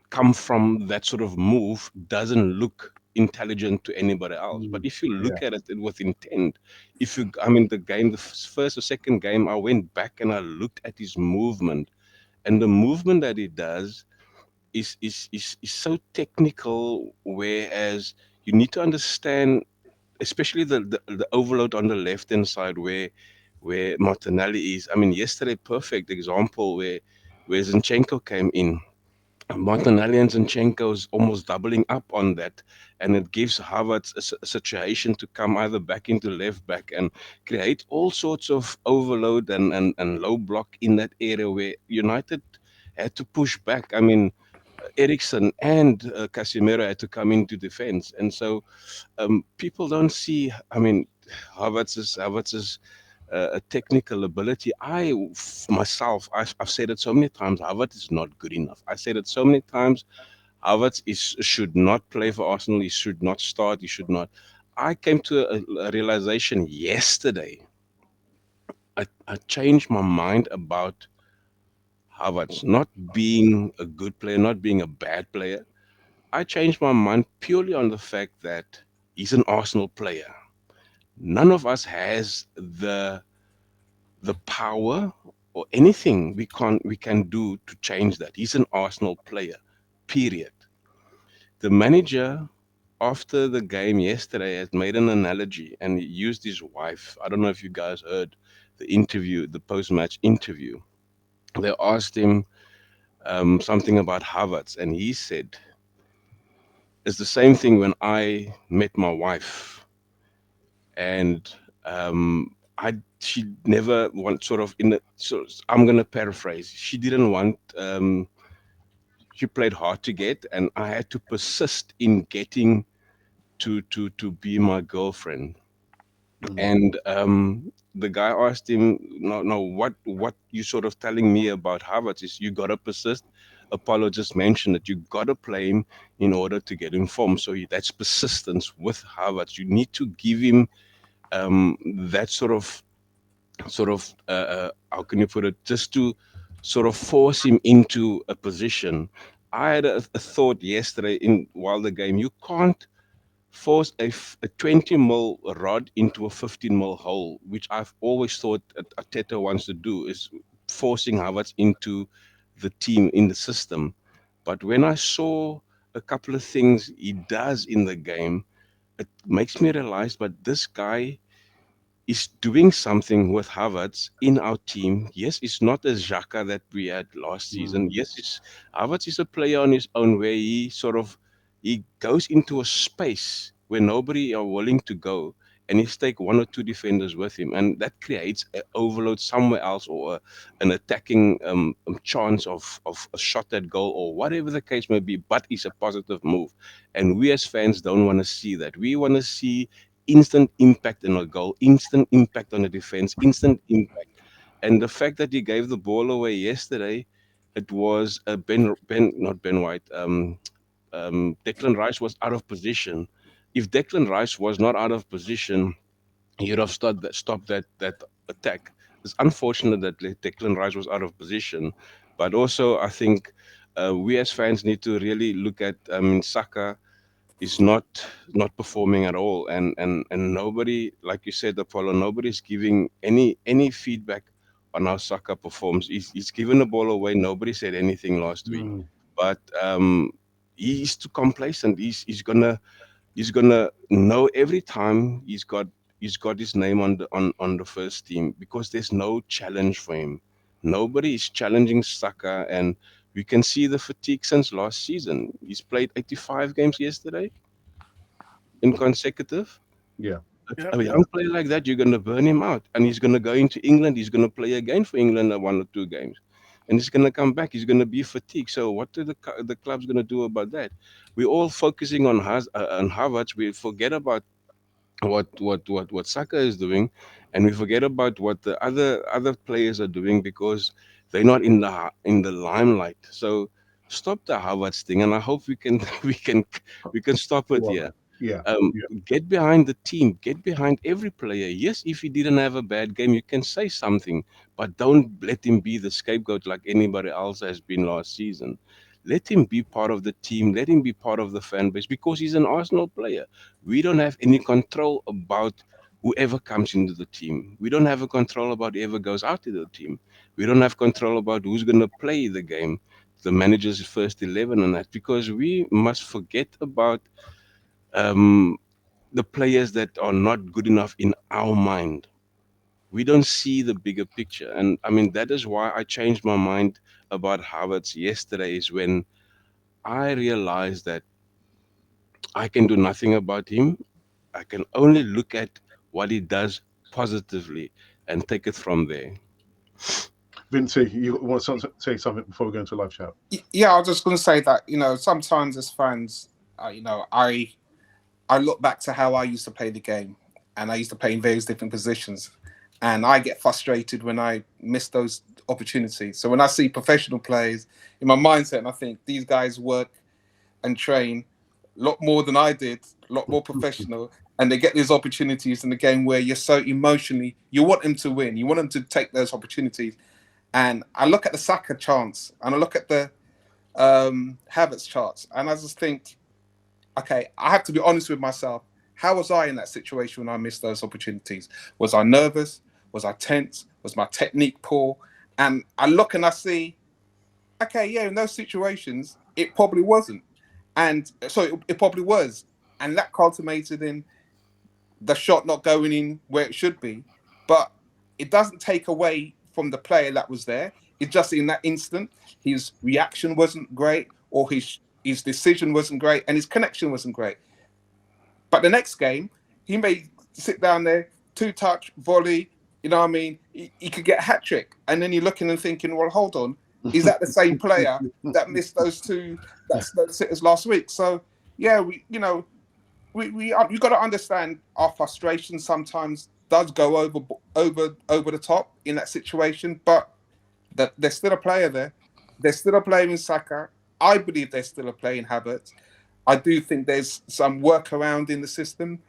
come from that sort of move, doesn't look intelligent to anybody else. But Mm. if you Yeah. look at it with intent, if you, I mean, the game, the first or second game, I went back and I looked at his movement, and the movement that he does is so technical. Whereas you need to understand, especially the overload on the left hand side where Martinelli is. I mean, yesterday, perfect example where Zinchenko came in. Martinelli and Zinchenko is almost doubling up on that, and it gives Havertz a situation to come either back into left back and create all sorts of overload and low block in that area where United had to push back. I mean, Eriksen and Casemiro had to come into defense, and so people don't see. I mean, Havertz's a technical ability. Myself, I've said it so many times. Havertz is not good enough. I said it so many times. Havertz should not play for Arsenal. He should not start. He should not. I came to a realization yesterday. I changed my mind about Havertz not being a good player, not being a bad player. I changed my mind purely on the fact that he's an Arsenal player. None of us has the power or anything we can do to change that. He's an Arsenal player. Period. The manager after the game yesterday has made an analogy and he used his wife. I don't know if you guys heard the interview, the post-match interview. They asked him something about Havertz, and he said, "It's the same thing when I met my wife, and I she never want sort of in the so I'm gonna paraphrase. She didn't want she played hard to get, and I had to persist in getting to be my girlfriend." Mm. And the guy asked him, "No, no, what you sort of telling me about Harvard is you gotta persist." Apollo just mentioned that you gotta play him in order to get him form. So that's persistence with Harvard. You need to give him that how can you put it, just to sort of force him into a position. I had a thought yesterday in while the game, you can't force a 20 mil rod into a 15 mil hole, which I've always thought Ateta wants to do, is forcing Havertz into the team, in the system. But when I saw a couple of things he does in the game, it makes me realize, but this guy is doing something with Havertz in our team. Yes, it's not as Xhaka that we had last season. Mm. Yes, Havertz is a player on his own where he goes into a space where nobody are willing to go, and he's take one or two defenders with him, and that creates an overload somewhere else, or an attacking chance of a shot at goal or whatever the case may be. But it's a positive move, and we as fans don't want to see that. We want to see instant impact on a goal, instant impact on a defense, instant impact. And the fact that he gave the ball away yesterday, it was not Ben White, Declan Rice was out of position. If Declan Rice was not out of position, he'd have stopped that attack. It's unfortunate that Declan Rice was out of position, but also I think we as fans need to really look at Saka is not performing at all, and nobody, like you said, Apollo, nobody's giving any feedback on how Saka performs. He's given the ball away. Nobody said anything last week, Mm. but he's too complacent. He's gonna know every time he's got his name on the first team, because there's no challenge for him. Nobody is challenging Saka, and we can see the fatigue since last season. He's played 85 games yesterday in consecutive. Yeah. Yep, A yep. young player like that, you're going to burn him out, and he's going to go into England. He's going to play again for England one or two games. and he's going to come back. He's going to be fatigued. So what are the club's going to do about that? We're all focusing on Havertz. We forget about what Saka is doing, and we forget about what the other players are doing because they're not in the limelight. So stop the Havertz thing, and I hope we can we can stop it Well, here. yeah, um, yeah. get behind the team, get behind every player. Yes, if he didn't have a bad game, you can say something, but don't let him be the scapegoat like anybody else has been last season. Let him be part of the team, let him be part of the fan base because he's an Arsenal player. We don't have any control about whoever comes into the team. We don't have a control about whoever goes out of the team. We don't have control about who's going to play the game, the manager's first 11 and that, because we must forget about um, the players that are not good enough in our mind. We don't see the bigger picture. And I mean, that is why I changed my mind about Havertz yesterday, is when I realized that I can do nothing about him. I can only look at what he does positively and take it from there. Vinci, you want to say something before we go into live chat? Yeah, I was just going to say that sometimes as fans, I look back to how I used to play the game, and I used to play in various different positions, and I get frustrated when I miss those opportunities. So when I see professional players in my mindset, and I think these guys work and train a lot more than I did, a lot more professional, and they get these opportunities in the game where you're so emotionally, you want them to win, you want them to take those opportunities. And I look at the Saka chance, and I look at the Havertz charts, and I just think, okay, I have to be honest with myself. How was I in that situation when I missed those opportunities? Was I nervous? Was I tense? Was my technique poor? And I look and I see, okay, yeah, in those situations, it probably wasn't. And so it probably was. And that culminated in the shot not going in where it should be. But it doesn't take away from the player that was there. It's just in that instant, his reaction wasn't great, or his decision wasn't great, and his connection wasn't great. But the next game, he may sit down there, two touch, volley, you know what I mean? He could get a hat trick. And then you're looking and thinking, well, hold on, is that the same player that missed those sitters last week? So yeah, you got to understand our frustration sometimes does go over the top in that situation, but that there's still a player there. There's still a player in Saka. I believe there's still a player in Havertz. I do think there's some workaround in the system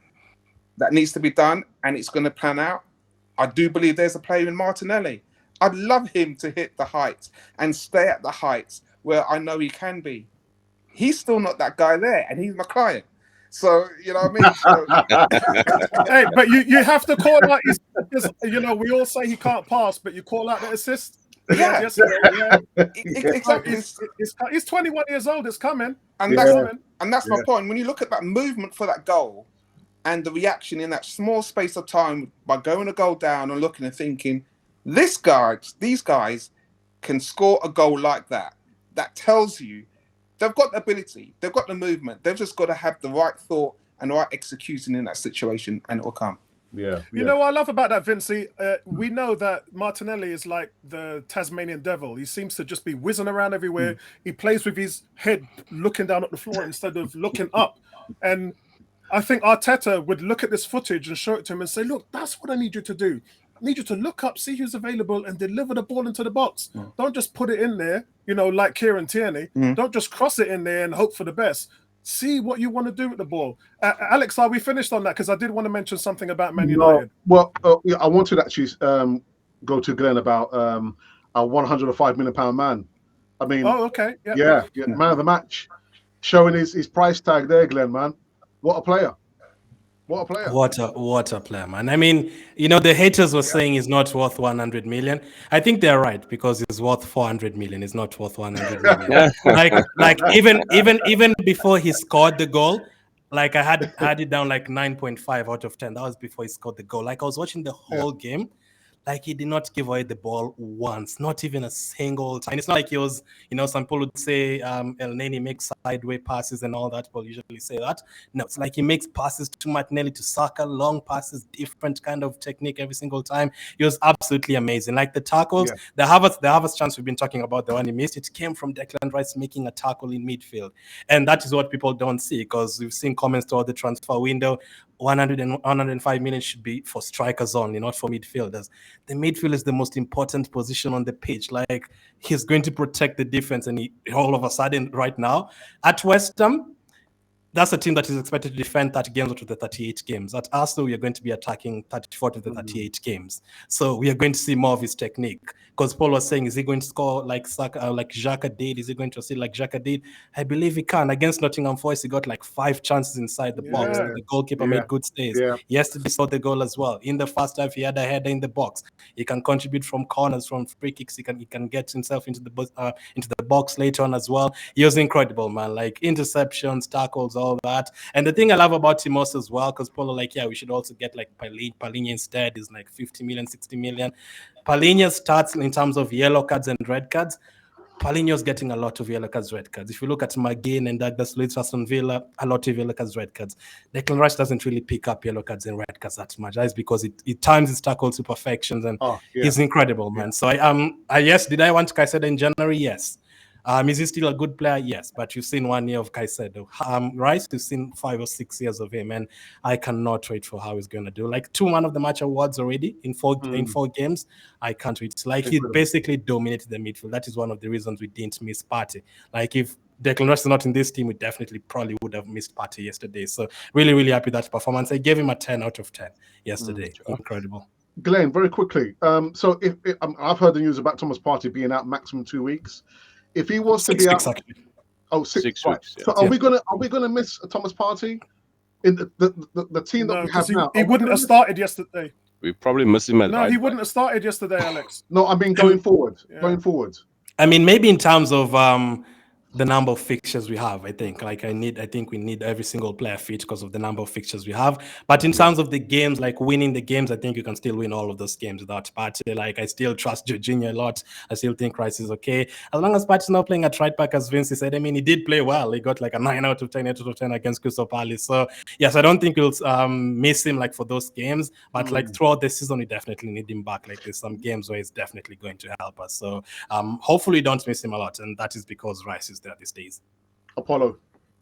that needs to be done, and it's going to pan out. I do believe there's a player in Martinelli. I'd love him to hit the heights and stay at the heights where I know he can be. He's still not that guy there, and he's my client. So, you know what I mean? So, Hey, but you have to call out his, we all say he can't pass, but you call out the assist. yeah, Yesterday, exactly. He's 21 years old. It's coming. And that's my point. When you look at that movement for that goal and the reaction in that small space of time by going a goal down and looking and thinking, these guys can score a goal like that. That tells you they've got the ability, they've got the movement. They've just got to have the right thought and the right execution in that situation, and it will come. Yeah. You know what I love about that, Vinci? We know that Martinelli is like the Tasmanian devil. He seems to just be whizzing around everywhere. He plays with his head looking down at the floor instead of looking up. And I think Arteta would look at this footage and show it to him and say, look, that's what I need you to do. I need you to look up, see who's available, and deliver the ball into the box. Don't just put it in there, like Kieran Tierney. Don't just cross it in there and hope for the best. See what you want to do with the ball. Alex, are we finished on that? Because I did want to mention something about Man United. Well, I wanted to actually go to Glenn about a £105 million man. I mean, okay. Yeah, man of the match. Showing his price tag there, Glenn, man. What a player. What a player. What a player, man. I mean, the haters were saying he's not worth 100 million. I think they're right, because he's worth 400 million. He's not worth 100 million. like even before he scored the goal, like I had it down like 9.5 out of 10. That was before he scored the goal. Like I was watching the whole game. Like, he did not give away the ball once, not even a single time. And it's not like he was, some people would say El Neni makes sideways passes and all that. People usually say that. No, it's like he makes passes to Martinelli, to Saka, long passes, different kind of technique every single time. He was absolutely amazing. Like the tackles, the Havertz chance we've been talking about, the one he missed, it came from Declan Rice making a tackle in midfield. And that is what people don't see, because we've seen comments throughout the transfer window. 105 million should be for strikers only, not for midfielders. The midfield is the most important position on the pitch. Like, he's going to protect the defense, and all of a sudden, right now, at West Ham, that's a team that is expected to defend 30 games out of the 38 games. At Arsenal, we are going to be attacking 34 to the 38 games. So we are going to see more of his technique. Because Paul was saying, is he going to score like Xhaka did? Is he going to see like Xhaka did? I believe he can. Against Nottingham Forest, he got like 5 chances inside the box. The goalkeeper made good stays. Yesterday, saw the goal as well. In the first half, he had a header in the box. He can contribute from corners, from free kicks. He can get himself into the box later on as well. He was incredible, man. Like, interceptions, tackles, all that. And the thing I love about him also as well, because Paulo we should also get like Palhinha instead, is like 50 million, 60 million. Palhinha's stats in terms of yellow cards and red cards, Paulinho's getting a lot of yellow cards, red cards. If you look at McGinn and Douglas Luiz, Aston Villa, a lot of yellow cards, red cards. Declan Rice doesn't really pick up yellow cards and red cards that much. That's because it times his tackles to perfections, and he's incredible, man. So yes, did I want Caicedo in January? Yes. Is he still a good player? Yes, but you've seen 1 year of Caicedo. Rice, you've seen 5 or 6 years of him, and I cannot wait for how he's going to do. Like 2 man of the match awards already in 4 games. I can't wait. It's like he basically dominated the midfield. That is one of the reasons we didn't miss Partey. Like, if Declan Rice is not in this team, we definitely probably would have missed Partey yesterday. So really, really happy with that performance. I gave him a 10 out of 10 yesterday. Incredible. Glenn, very quickly. So if I've heard the news about Thomas Partey being out maximum 2 weeks. If he was to be out, 6 weeks. Oh, 6 6 right. weeks. Yeah. So are we gonna miss Thomas Partey in the team that we have now? He wouldn't have started yesterday. We probably miss him at No, he wouldn't have started yesterday, Alex. No, I mean going forward. Going forward. I mean, maybe in terms of the number of fixtures we have, I think we need every single player fit because of the number of fixtures we have. But in terms of the games, like winning the games, I think you can still win all of those games without Partey. Like, I still trust Jorginho a lot. I still think Rice is okay. As long as Partey's not playing at right back, as Vinci said, I mean, he did play well. He got like a 9 out of 10, 8 out of 10 against Crystal Palace. So yes, I don't think we'll miss him like for those games. But like throughout the season, we definitely need him back. Like, there's some games where he's definitely going to help us. So hopefully we don't miss him a lot. And that is because Rice is there these days. Apollo.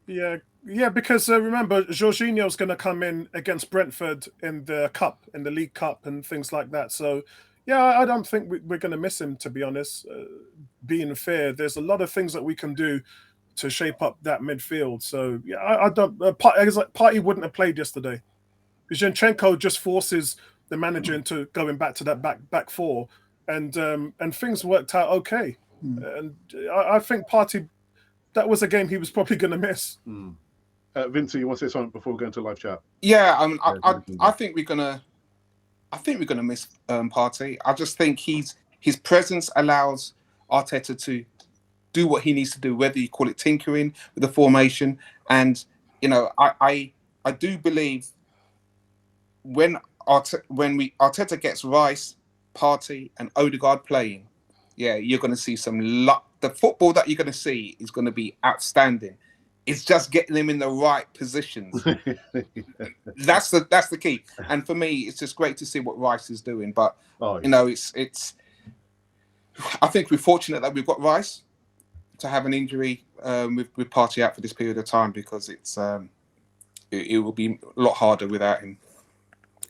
Yeah, because remember, Jorginho's going to come in against Brentford in the Cup, in the League Cup and things like that. So, yeah, I don't think we're going to miss him, to be honest. Being fair, there's a lot of things that we can do to shape up that midfield. So, yeah, I don't... Partey wouldn't have played yesterday. Zinchenko just forces the manager into going back to that back four, and things worked out okay. And I think Partey... That was a game he was probably going to miss. Vincent, you want to say something before we go into live chat? Yeah, I think we're gonna miss Partey. I just think his presence allows Arteta to do what he needs to do, whether you call it tinkering with the formation. And I do believe when Arteta gets Rice, Partey, and Odegaard playing, you're going to see some luck. The football that you're going to see is going to be outstanding. It's just getting them in the right positions. That's the key. And for me, it's just great to see what Rice is doing. But it's. I think we're fortunate that we've got Rice to have an injury with Partey out for this period of time, because it will be a lot harder without him.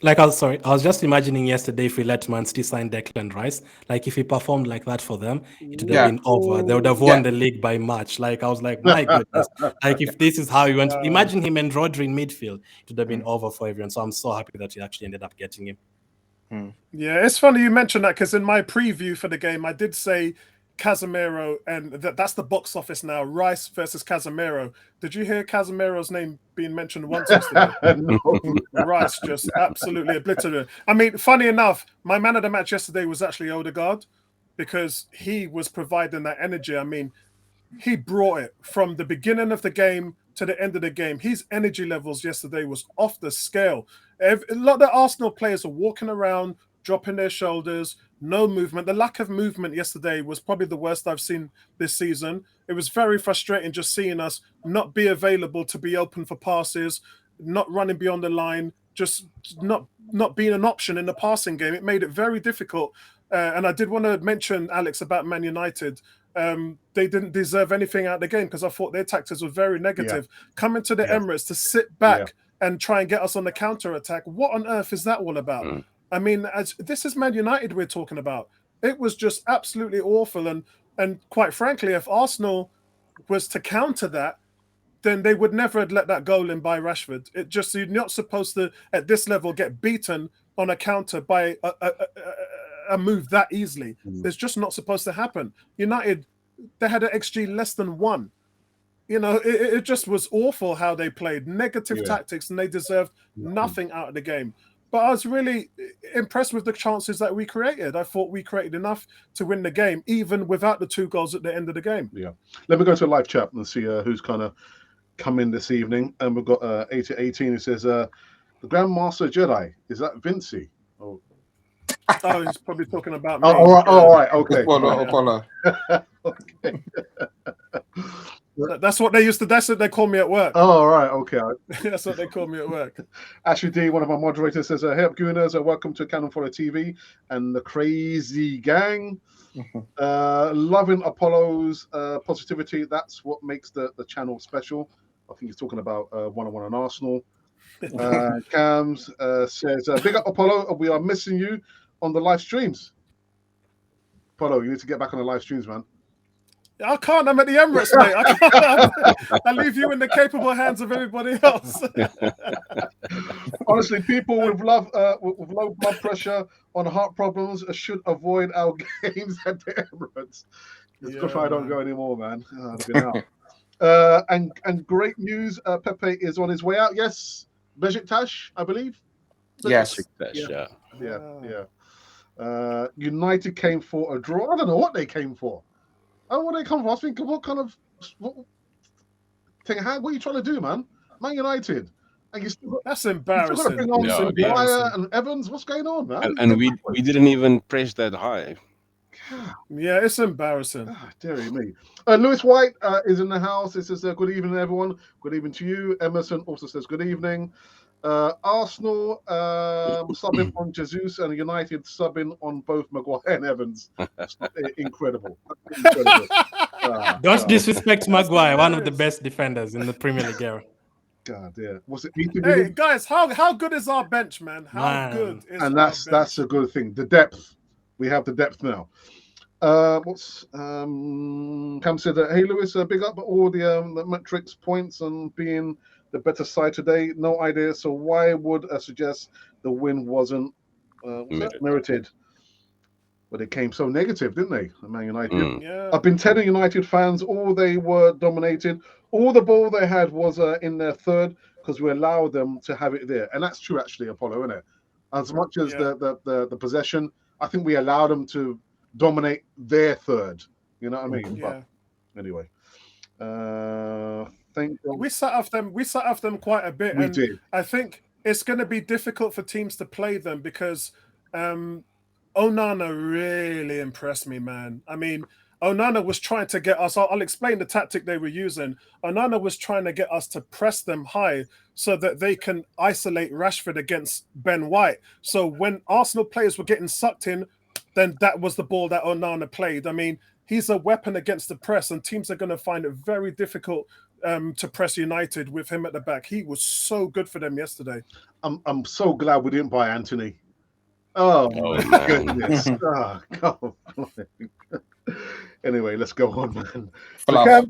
Like, I was just imagining yesterday if we let Man City sign Declan Rice, like if he performed like that for them, it would have been over. They would have won the league by March. Like, I was like, my goodness. Like, if this is how he went, imagine him and Rodri in midfield, it would have been over for everyone. So I'm so happy that we actually ended up getting him. Yeah, it's funny you mentioned that, because in my preview for the game, I did say Casemiro, and that's the box office now. Rice versus Casemiro. Did you hear Casemiro's name being mentioned once yesterday? No. Rice just absolutely obliterated. I mean, funny enough, my man of the match yesterday was actually Odegaard, because he was providing that energy. I mean, he brought it from the beginning of the game to the end of the game. His energy levels yesterday was off the scale. A lot of the Arsenal players are walking around dropping their shoulders, no movement. The lack of movement yesterday was probably the worst I've seen this season. It was very frustrating just seeing us not be available to be open for passes, not running beyond the line, just not being an option in the passing game. It made it very difficult. And I did want to mention, Alex, about Man United. They didn't deserve anything out of the game because I thought their tactics were very negative. Coming to the Emirates to sit back and try and get us on the counter attack. What on earth is that all about? I mean, this is Man United we're talking about. It was just absolutely awful. And quite frankly, if Arsenal was to counter that, then they would never have let that goal in by Rashford. It just, you're not supposed to, at this level, get beaten on a counter by a move that easily. It's just not supposed to happen. United, they had an XG less than 1. You know, it just was awful how they played. Negative tactics, and they deserved nothing out of the game. But I was really impressed with the chances that we created. I thought we created enough to win the game, even without the 2 goals at the end of the game. Yeah. Let me go to a live chat and see who's kind of come in this evening. And we've got 8018 who says, the Grandmaster Jedi, is that Vincey? Oh, he's probably talking about me. All right. Okay. Apollo. Okay. That's what they used to. That's what they call me at work. Oh, all right. Okay. That's what they call me at work. Ashley D, one of our moderators, says, "Hey up, Gooners, welcome to Cannon Follow TV and the Crazy Gang. Loving Apollo's positivity. That's what makes the channel special." I think he's talking about one-on-one on Arsenal. Cams says, "Big up, Apollo. We are missing you on the live streams." Apollo, you need to get back on the live streams, man. I can't. I'm at the Emirates, mate. I can't. I leave you in the capable hands of everybody else. Honestly, people with low blood pressure on heart problems should avoid our games at the Emirates. It's good I don't go anymore, man. I've been out. And great news, Pepe is on his way out. Yes, Besiktas, I believe. Yes. Yeah. United came for a draw. I don't know what they came for. What they come for? I was thinking, what kind of thing? What are you trying to do, man? Man United, and that's embarrassing. You got to bring on Maguire and Evans. What's going on, man? And we didn't even press that high. Yeah, it's embarrassing. Dearie me. Lewis White is in the house. It says, "Good evening, everyone. Good evening to you." Emerson also says, "Good evening." Arsenal subbing on Jesus and United subbing on both Maguire and Evans. Incredible. Don't disrespect Maguire, one of the best defenders in the Premier League era. God, yeah. Was it? Hey guys, how good is our bench, man? How good is and our that's bench? That's a good thing. The depth. We have the depth now. Cam said that, "Hey Lewis, big up all the metrics points and being the better side today. No idea. So why would I suggest the win wasn't merited? But it came so negative, didn't they? Man United. Yeah. I've been telling United fans all they were dominated. All the ball they had was in their third because we allowed them to have it there, and that's true actually, Apollo, isn't it? As much as the possession, I think we allowed them to dominate their third. You know what I mean? Yeah. But anyway, we sat off them quite a bit. We did. I think it's going to be difficult for teams to play them because Onana really impressed me, man. I mean, Onana was trying to get us. I'll explain the tactic they were using. Onana was trying to get us to press them high so that they can isolate Rashford against Ben White. So when Arsenal players were getting sucked in, then that was the ball that Onana played. I mean, he's a weapon against the press, and teams are going to find it very difficult to press United with him at the back. He was so good for them yesterday. I'm so glad we didn't buy Anthony. Oh my goodness. Oh, God. Anyway, let's go on, man. All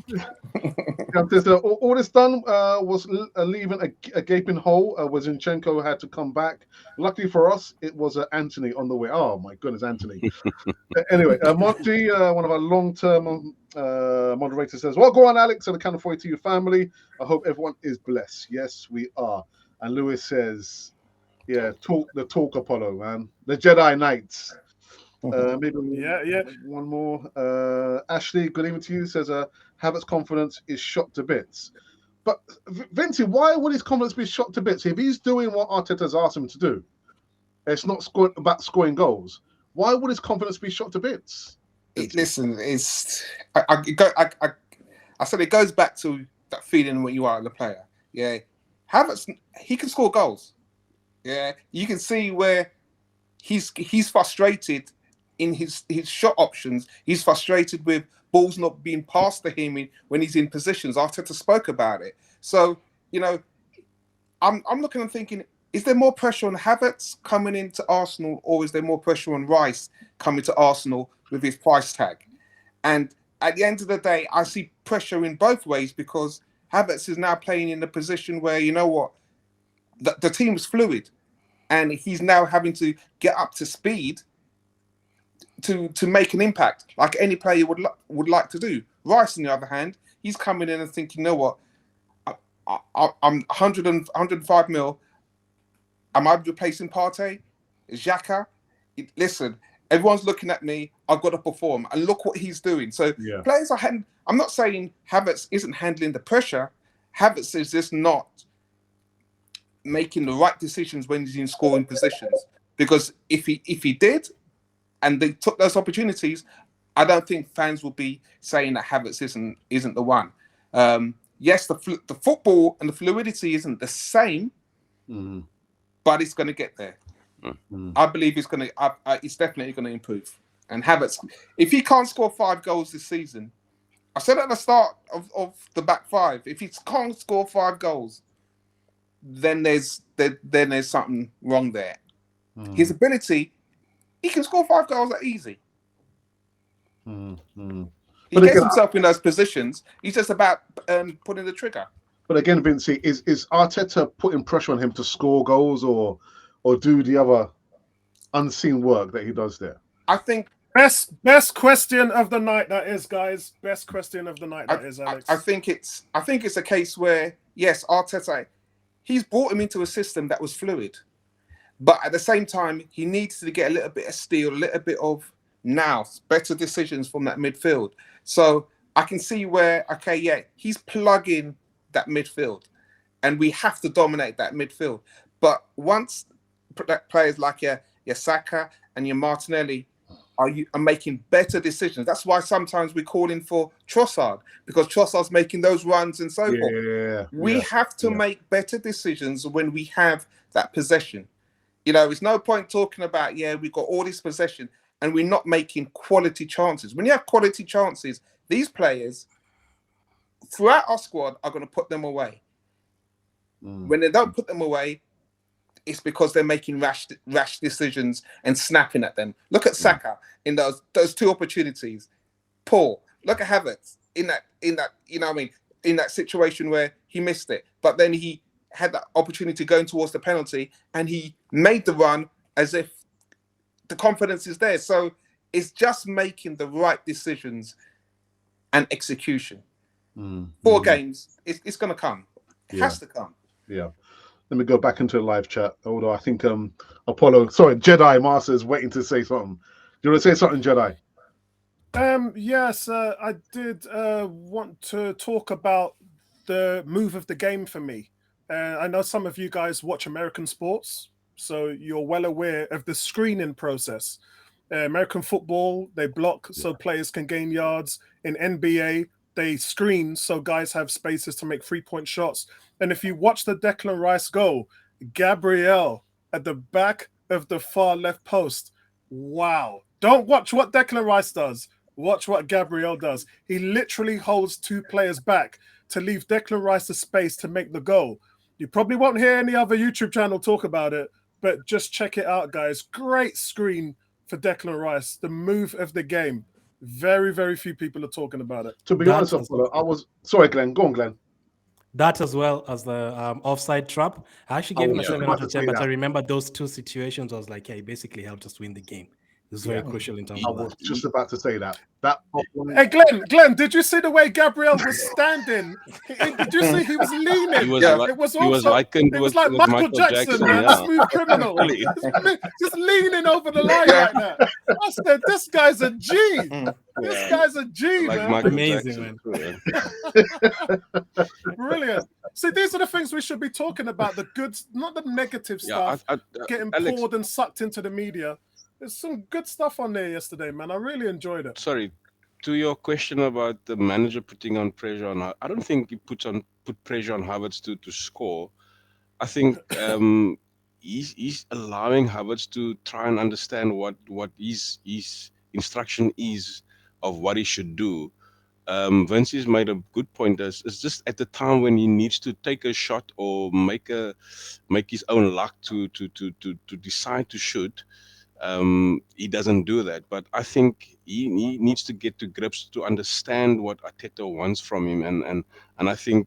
this done was leaving a gaping hole. Zinchenko had to come back. Luckily for us, it was Anthony on the way. Oh my goodness, Anthony. Anyway, Mark G, one of our long-term moderators, says, "Well, go on, Alex, and I can't afford to your family. I hope everyone is blessed." Yes, we are. And Lewis says, "Yeah, the talk, Apollo, man. The Jedi Knights." Maybe one more. Ashley, good evening to you. Says Havertz's confidence is shot to bits. But Vincey, why would his confidence be shot to bits if he's doing what Arteta's asked him to do? It's not about scoring goals. Why would his confidence be shot to bits? Listen, I said it goes back to that feeling when you are the player. Yeah, Havertz, he can score goals. Yeah, you can see where he's frustrated in his shot options. He's frustrated with balls not being passed to him when he's in positions. Arteta spoke about it. So I'm looking and thinking, is there more pressure on Havertz coming into Arsenal, or is there more pressure on Rice coming to Arsenal with his price tag? And at the end of the day, I see pressure in both ways, because Havertz is now playing in a position where, you know what, the team is fluid, and he's now having to get up to speed to make an impact, like any player would like to do. Rice, on the other hand, he's coming in and thinking, you know what, I'm 105 mil. Am I replacing Partey? Xhaka? Listen, everyone's looking at me. I've got to perform, and look what he's doing. So players are. I'm not saying Havertz isn't handling the pressure. Havertz is just not making the right decisions when he's in scoring positions. Because if he did, and they took those opportunities, I don't think fans will be saying that Havertz isn't the one. Yes, the football and the fluidity isn't the same, but it's going to get there. I believe it's definitely going to improve. And Havertz, if he can't score 5 goals this season, I said at the start of the back five, if he can't score 5 goals, then there's something wrong there. His ability, he can score 5 goals that easy. He gets himself in those positions. He's just about putting the trigger. But again, Vincey, is Arteta putting pressure on him to score goals or do the other unseen work that he does there? I think best question of the night, that is, guys. Best question of the night, that is, Alex. I think it's a case where, yes, Arteta, he's brought him into a system that was fluid, but at the same time, he needs to get a little bit of steel, a little bit of better decisions from that midfield. So I can see where, he's plugging that midfield, and we have to dominate that midfield. But once players like your Saka and your Martinelli are making better decisions, that's why sometimes we call in for Trossard, because Trossard's making those runs and so forth. We have to make better decisions when we have that possession. It's no point talking about, we've got all this possession and we're not making quality chances. When you have quality chances, these players throughout our squad are going to put them away. When they don't put them away, it's because they're making rash decisions and snapping at them. Look at Saka in those 2 opportunities. Poor. Look at Havertz in that in that situation where he missed it, but then he had that opportunity going towards the penalty and he made the run as if the confidence is there. So it's just making the right decisions and execution. 4 games, it's going to come. It has to come. Yeah. Let me go back into the live chat. Although I think Jedi Master is waiting to say something. Do you want to say something, Jedi? Yes, I did want to talk about the move of the game for me. I know some of you guys watch American sports, so you're well aware of the screening process. American football, they block so players can gain yards. In NBA, they screen so guys have spaces to make 3-point shots. And if you watch the Declan Rice goal, Gabriel at the back of the far left post, wow. Don't watch what Declan Rice does. Watch what Gabriel does. He literally holds 2 players back to leave Declan Rice the space to make the goal. You probably won't hear any other YouTube channel talk about it, but just check it out, guys. Great screen for Declan Rice, the move of the game. Very, very few people are talking about it. To be honest, I was sorry, Glenn. Go on, Glenn. That as well as the offside trap. I actually gave him a 7 out of 10, but I remember those 2 situations. I was like, he basically helped us win the game. It was very crucial in terms of that. I was just about to say that. Hey, Glenn, did you see the way Gabriel was standing? Did you see he was leaning? It was like Michael Jackson, man, the smooth criminal. Just leaning over the line like that. I said, this guy's a G. This guy's a G, man. Amazing, man. Brilliant. See, these are the things we should be talking about. The good, not the negative stuff, getting Alex, poured and sucked into the media. There's some good stuff on there yesterday, man. I really enjoyed it. sorry, to your question about the manager putting on pressure on, I don't think he put pressure on Havertz to score. I think he's allowing Havertz to try and understand what his instruction is of what he should do. Vincey's made a good point. It's just at the time when he needs to take a shot or make his own luck to decide to shoot. He doesn't do that. But I think he needs to get to grips to understand what Arteta wants from him, and I think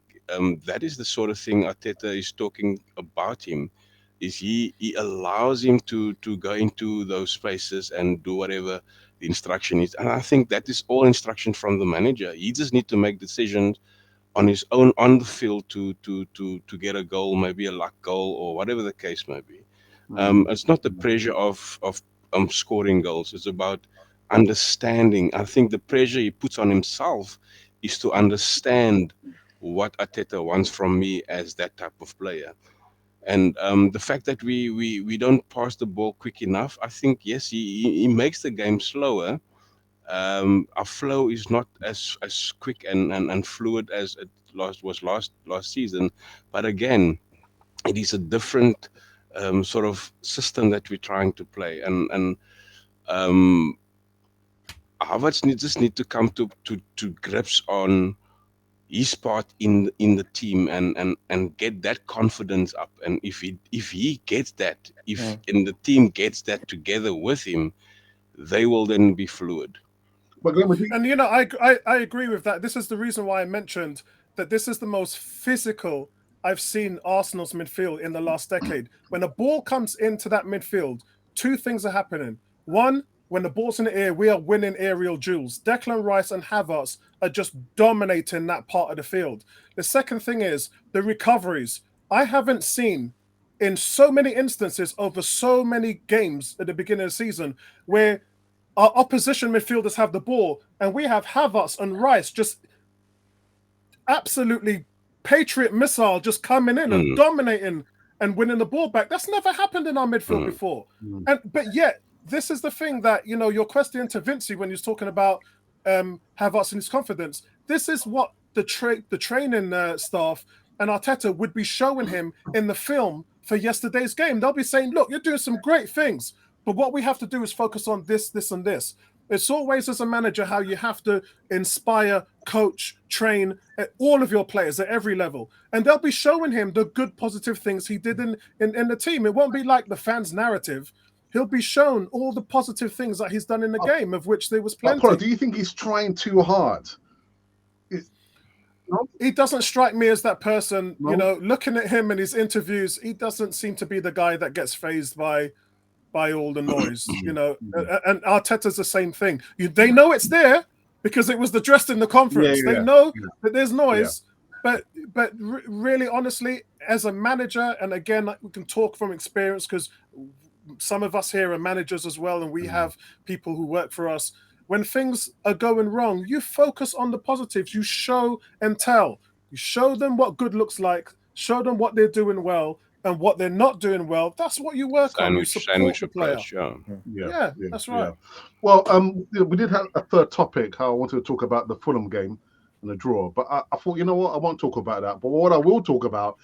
that is the sort of thing Arteta is talking about him. Is he allows him to go into those spaces and do whatever the instruction is, and I think that is all instruction from the manager. He just need to make decisions on his own on the field to get a goal, maybe a luck goal or whatever the case may be. It's not the pressure of scoring goals. It's about understanding. I think the pressure he puts on himself is to understand what Arteta wants from me as that type of player. And the fact that we don't pass the ball quick enough, I think, yes, he makes the game slower. Our flow is not as quick and fluid as it was last season. But again, it is a different sort of system that we're trying to play. And Havertz just need to come to grips on his part in the team and get that confidence up. And if he gets that, and the team gets that together with him, they will then be fluid. And you know, I agree with that. This is the reason why I mentioned that this is the most physical I've seen Arsenal's midfield in the last decade. When a ball comes into that midfield, two things are happening. One, when the ball's in the air, we are winning aerial duels. Declan Rice and Havertz are just dominating that part of the field. The second thing is the recoveries. I haven't seen in so many instances over so many games at the beginning of the season where our opposition midfielders have the ball and we have Havertz and Rice just absolutely Patriot missile just coming in and dominating and winning the ball back. That's never happened in our midfield before. But yet, this is the thing that, you know, your question to Vincey when he was talking about Havertz and his confidence. This is what the training staff and Arteta would be showing him in the film for yesterday's game. They'll be saying, look, you're doing some great things, but what we have to do is focus on this, this, and this. It's always, as a manager, how you have to inspire, coach, train all of your players at every level. And they'll be showing him the good, positive things he did in the team. It won't be like the fans' narrative. He'll be shown all the positive things that he's done in the game, of which there was plenty. Paul, do you think he's trying too hard? No? He doesn't strike me as that person. No? You know, looking at him in his interviews, he doesn't seem to be the guy that gets fazed by all the noise, you know. And Arteta's the same thing. They know it's there because it was addressed in the conference. They know that there's noise, but really, honestly, as a manager, and again, we can talk from experience because some of us here are managers as well, and we have people who work for us. When things are going wrong, you focus on the positives. You show and tell. You show them what good looks like. Show them what they're doing well. And what they're not doing well, that's what you work on. You support the player. Yeah, that's right. Yeah. Well, we did have a third topic, how I wanted to talk about the Fulham game and the draw. But I thought, you know what, I won't talk about that. But what I will talk about,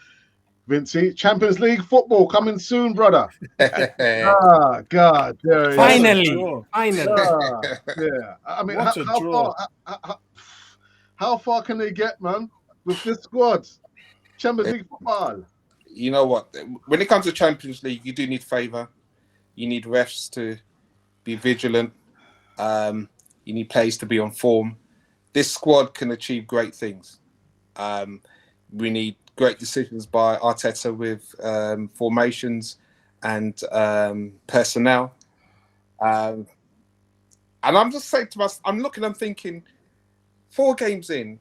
Vincey, Champions League football coming soon, brother. God. Finally. Yeah. I mean, how far can they get, man, with this squad? Champions League football. You know what? When it comes to Champions League, you do need favour. You need refs to be vigilant. You need players to be on form. This squad can achieve great things. We need great decisions by Arteta with formations and personnel. And I'm just saying to myself, I'm thinking, 4 games in,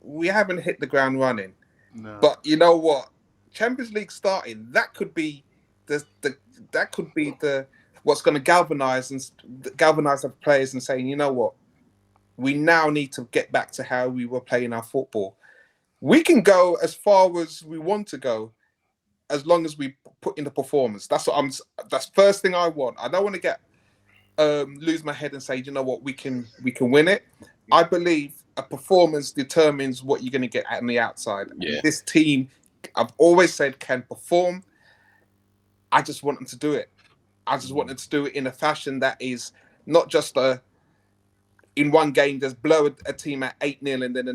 we haven't hit the ground running. No. But you know what? Champions League starting, that could be the what's going to galvanize the players and saying, you know what, we now need to get back to how we were playing our football. We can go as far as we want to go as long as we put in the performance. That's what I'm. That's first thing I want. I don't want to get lose my head and say, you know what, we can win it. I believe a performance determines what you're going to get on the outside. And Yeah. this team, I've always said, can perform. I just want them to do it. I just want them to do it in a fashion that is not just in one game just blow a team at 8-0 and then the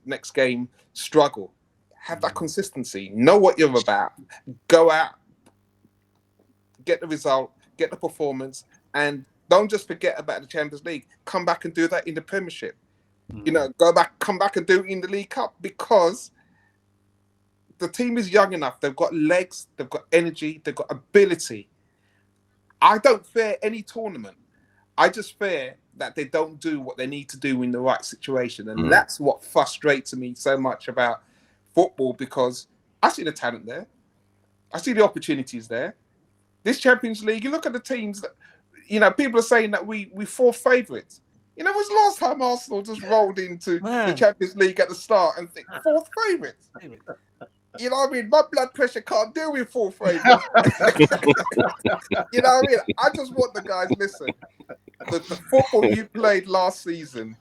next game struggle. Have that consistency. Know what you're about. Go out, get the result, get the performance, and don't just forget about the Champions League. Come back and do that in the Premiership. Come back and do it in the League Cup, because the team is young enough. They've got legs, they've got energy, they've got ability. I don't fear any tournament. I just fear that they don't do what they need to do in the right situation. And that's what frustrates me so much about football, because I see the talent there. I see the opportunities there. This Champions League, you look at the teams that, people are saying that we fourth favourites. It was the last time Arsenal just rolled into the Champions League at the start and think fourth favourites. You know what I mean? My blood pressure can't deal with fourth favourites. You know what I mean? I just want the guys, listen, the football you played last season,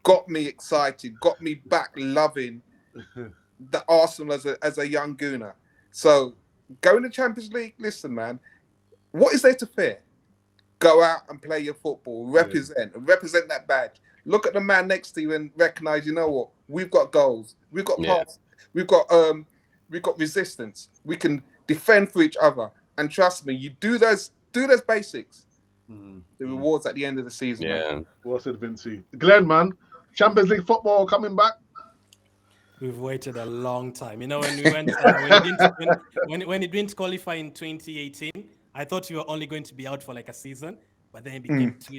got me excited, got me back loving the Arsenal as a young gooner. So going to Champions League, listen, man, what is there to fear? Go out and play your football, represent that badge. Look at the man next to you and recognize, you know what? We've got goals, we've got pass, we've got resistance. We can defend for each other, and trust me, you do those basics. The rewards at the end of the season. Yeah. Man. Well said, Vincey. Glenn, man, Champions League football coming back. We've waited a long time. When we went, when it didn't qualify in 2018, I thought you were only going to be out for like a season, but then it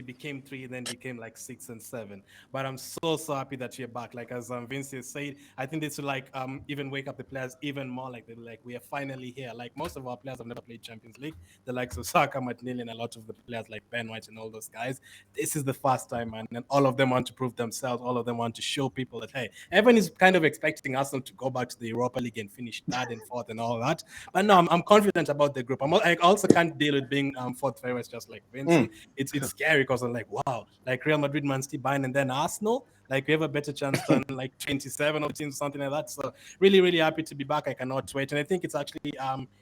became three, then became like 6 and 7. But I'm so happy that you're back. Like as Vince said, I think this will like even wake up the players even more. Like they're like, we are finally here. Like most of our players have never played Champions League. The likes of Saka, Martinelli, and a lot of the players like Ben White and all those guys. This is the first time, man, and all of them want to prove themselves. All of them want to show people that hey, everyone is kind of expecting Arsenal to go back to the Europa League and finish third and fourth and all that. But no, I'm confident about the group. I also can't deal with being fourth favorites, just like Vince. It's scary because I'm like, wow, like Real Madrid, Man City, Bayern, and then Arsenal. Like we have a better chance than like 27 of teams, something like that. So really happy to be back. I cannot wait, and I think it's actually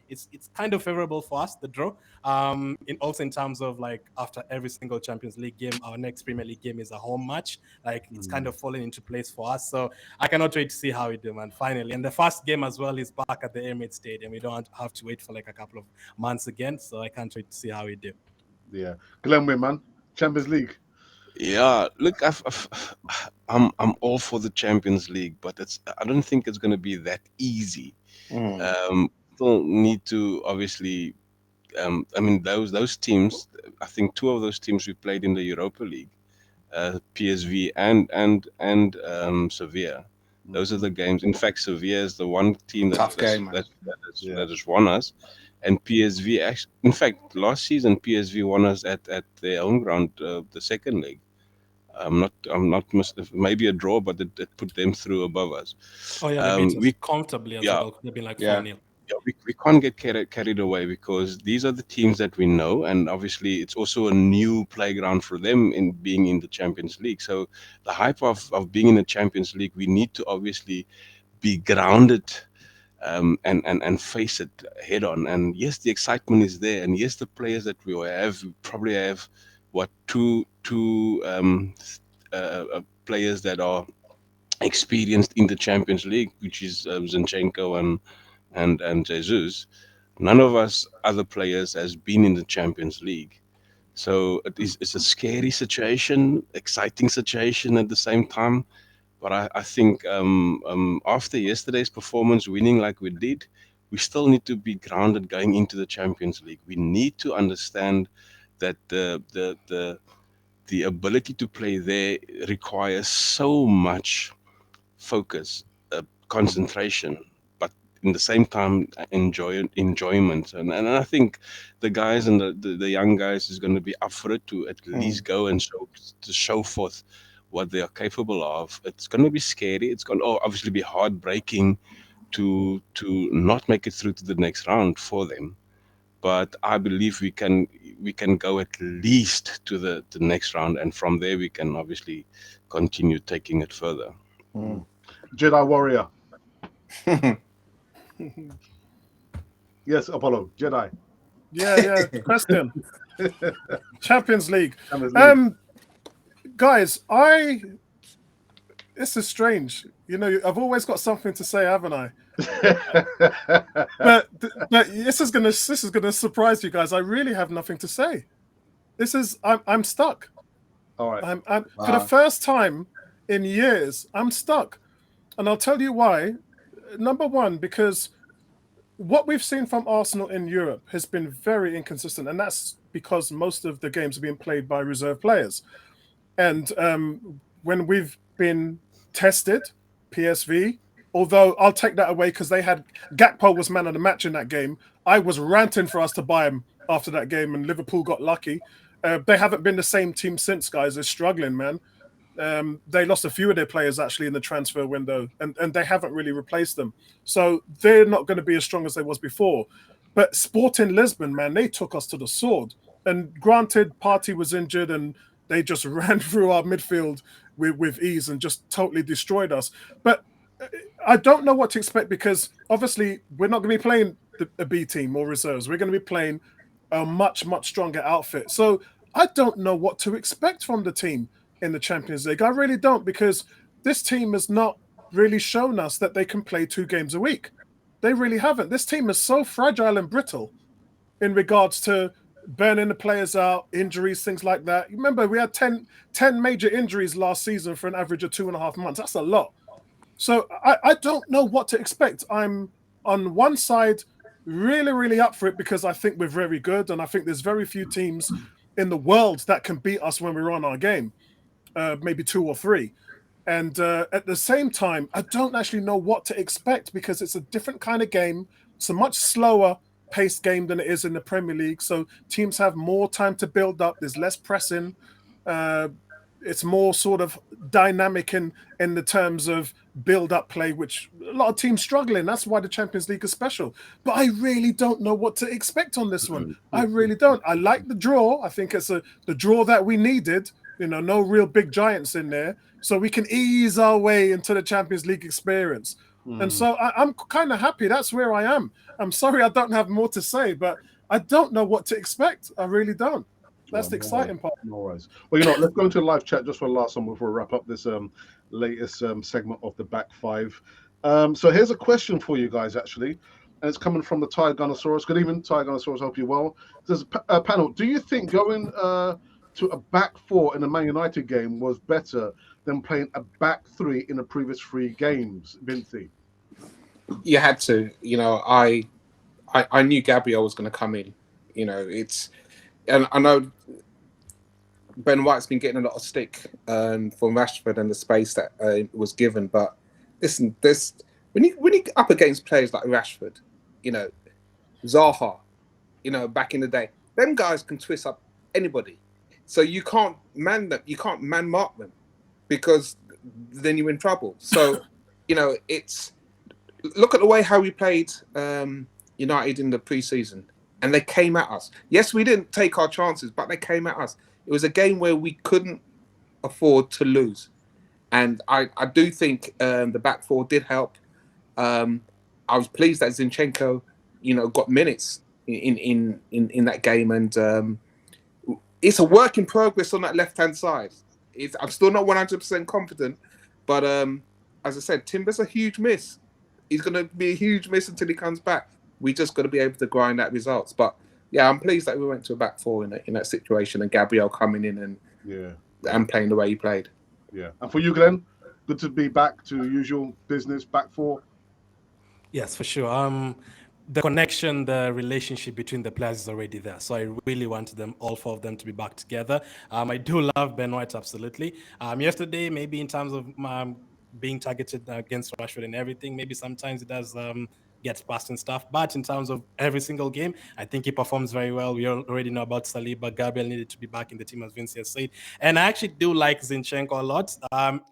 it's kind of favorable for us, the draw. Also in terms of like after every single Champions League game, our next Premier League game is a home match. Like it's kind of falling into place for us. So I cannot wait to see how we do, man. Finally, and the first game as well is back at the Emirates Stadium. We don't have to wait for like a couple of months again. So I can't wait to see how we do. Yeah, Glenn, win, man. Champions League. Yeah, look, I'm all for the Champions League, but I don't think it's going to be that easy. Still need to obviously. I mean, those teams. I think two of those teams we played in the Europa League, PSV and Sevilla. Those are the games. In fact, Sevilla is the one team Tough game, man. that has won us, and PSV. Actually, in fact, last season PSV won us at their home ground, the second leg. Maybe a draw, but it put them through above us. Oh yeah, they beat us comfortably as well. They've been like 4-0. Yeah, we can't get carried away because these are the teams that we know, and obviously it's also a new playground for them in being in the Champions League. So the hype of being in the Champions League, we need to obviously be grounded and face it head on. And yes, the excitement is there, and yes, the players that we probably have two players that are experienced in the Champions League, which is Zinchenko and Jesus. None of us other players has been in the Champions League. So it's a scary situation, exciting situation at the same time. But I think after yesterday's performance, winning like we did, we still need to be grounded going into the Champions League. We need to understand that the ability to play there requires so much focus, concentration, but in the same time enjoyment. And I think the guys and the young guys is going to be up for it to at least go and show forth what they are capable of. It's going to be scary. It's going to obviously be heartbreaking to not make it through to the next round for them. But I believe we can go at least to the next round, and from there we can obviously continue taking it further. Jedi Warrior. Yes, Apollo. Jedi. Yeah. Question. Champions League. Champions League. Guys, this is strange. You know, I've always got something to say, haven't I? But this is gonna surprise you guys. I really have nothing to say. I'm stuck. All right. I'm for the first time in years, I'm stuck. And I'll tell you why. Number one, because what we've seen from Arsenal in Europe has been very inconsistent, and that's because most of the games are being played by reserve players. And when we've been tested, PSV, although I'll take that away because Gakpo was man of the match in that game. I was ranting for us to buy him after that game, and Liverpool got lucky. They haven't been the same team since, guys. They're struggling, man. They lost a few of their players actually in the transfer window, and they haven't really replaced them. So they're not going to be as strong as they was before. But Sporting Lisbon, man, they took us to the sword. And granted, Partey was injured, and they just ran through our midfield with ease and just totally destroyed us. But I don't know what to expect because obviously we're not going to be playing a B team or reserves. We're going to be playing a much, much stronger outfit. So I don't know what to expect from the team in the Champions League. I really don't, because this team has not really shown us that they can play 2 games a week. They really haven't. This team is so fragile and brittle in regards to burning the players out, injuries, things like that. You remember we had 10 major injuries last season for an average of 2.5 months. That's a lot. So I don't know what to expect. I'm on one side really, really up for it because I think we're very good, and I think there's very few teams in the world that can beat us when we're on our game, maybe 2 or 3. And at the same time, I don't actually know what to expect because it's a different kind of game. It's a much slower paced game than it is in the Premier League. So teams have more time to build up. There's less pressing. It's more sort of dynamic in the terms of build-up play, which a lot of teams struggle in. That's why the Champions League is special. But I really don't know what to expect on this one. I really don't. I like the draw. I think it's the draw that we needed. You know, no real big giants in there. So we can ease our way into the Champions League experience. And so I'm kind of happy. That's where I am. I'm sorry I don't have more to say, but I don't know what to expect. I really don't. That's the exciting part. No worries. Well, let's go into the live chat just for the last one before we wrap up this latest segment of the back 5. So here's a question for you guys, actually. And it's coming from the Thai Gunnosaurus. Good evening, Thai Gunnosaurus. Hope you're well. There's a panel. Do you think going to a back 4 in the Man United game was better than playing a back 3 in the previous 3 games, Vinci? You had to. I knew Gabriel was going to come in. And I know Ben White's been getting a lot of stick from Rashford and the space that was given. But listen, when you up against players like Rashford, Zaha, back in the day, them guys can twist up anybody. So you can't man them, you can't man mark them, because then you're in trouble. So, it's look at the way how we played United in the preseason. And they came at us. Yes, we didn't take our chances, but they came at us. It was a game where we couldn't afford to lose. And I do think the back 4 did help. I was pleased that Zinchenko, got minutes in that game. And it's a work in progress on that left-hand side. I'm still not 100% confident. But as I said, Timber's a huge miss. He's going to be a huge miss until he comes back. We just got to be able to grind out results. But yeah, I'm pleased that we went to a back 4 in that situation, and Gabriel coming in and playing the way he played. Yeah. And for you, Glenn, good to be back to usual business, back 4. Yes, for sure. The connection, the relationship between the players is already there. So I really want them, all 4 of them, to be back together. I do love Ben White, absolutely. Yesterday, maybe in terms of being targeted against Rashford and everything, maybe sometimes it does gets past and stuff. But in terms of every single game, I think he performs very well. We already know about Saliba. Gabriel needed to be back in the team, as Vinci has said. And I actually do like Zinchenko a lot.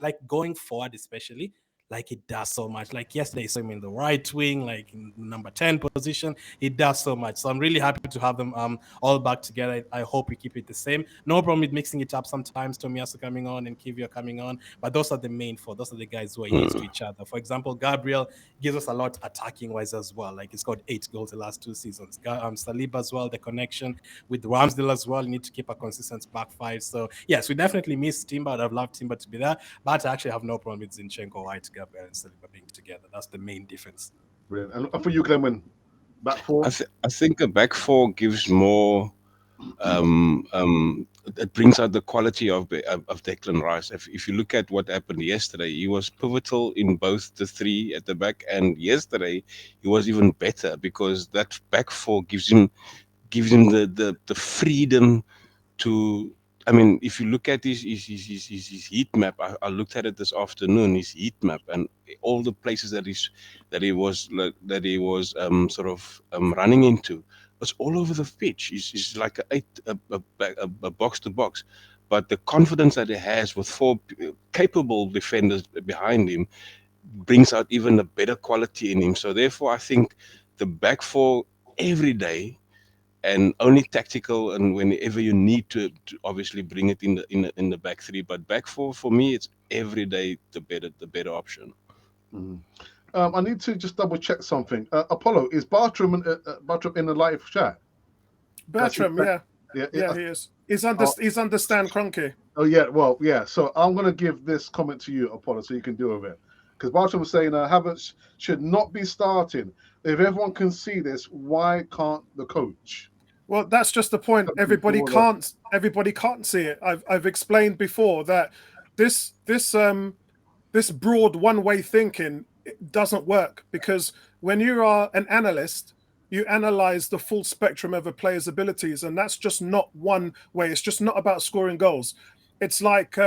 Like going forward, especially. Like he does so much. Like yesterday, I saw him in the right wing, like in number 10 position. He does so much. So I'm really happy to have them all back together. I hope we keep it the same. No problem with mixing it up sometimes. Tomiyasu coming on and Kivio coming on. But those are the main four. Those are the guys who are used to each other. For example, Gabriel gives us a lot attacking wise as well. Like he's got 8 goals the last 2 seasons. Saliba as well, the connection with Ramsdale as well. You need to keep a consistent back five. So yes, we definitely miss Timber. I'd have loved Timber to be there. But I actually have no problem with Zinchenko, White, Gabriel, and Saliba being together. That's the main difference. Brilliant. And for you, Clement, back four? I think a back four gives more. It brings out the quality of Declan Rice. If you look at what happened yesterday, he was pivotal in both the 3 at the back, and yesterday he was even better because that back four gives him the freedom to. I mean, if you look at his heat map, I looked at it this afternoon. His heat map and all the places that he was sort of running into was all over the pitch. He's like a box to box, but the confidence that he has with 4 capable defenders behind him brings out even a better quality in him. So therefore, I think the back four every day. And only tactical, and whenever you need to obviously bring it in the back 3, but back 4 for me, it's every day the better option. I need to just double check something. Apollo, is Bartram in the live chat? Bertram, yeah, he is. He's understand Cronky. Oh yeah, well yeah. So I'm gonna give this comment to you, Apollo, so you can deal with it. Because Bartram was saying Havertz should not be starting. If everyone can see this, why can't the coach? Well, that's just the point. Everybody can't see it. I've explained before that this broad one-way thinking doesn't work, because when you are an analyst, you analyze the full spectrum of a player's abilities, and that's just not one way. It's just not about scoring goals. It's like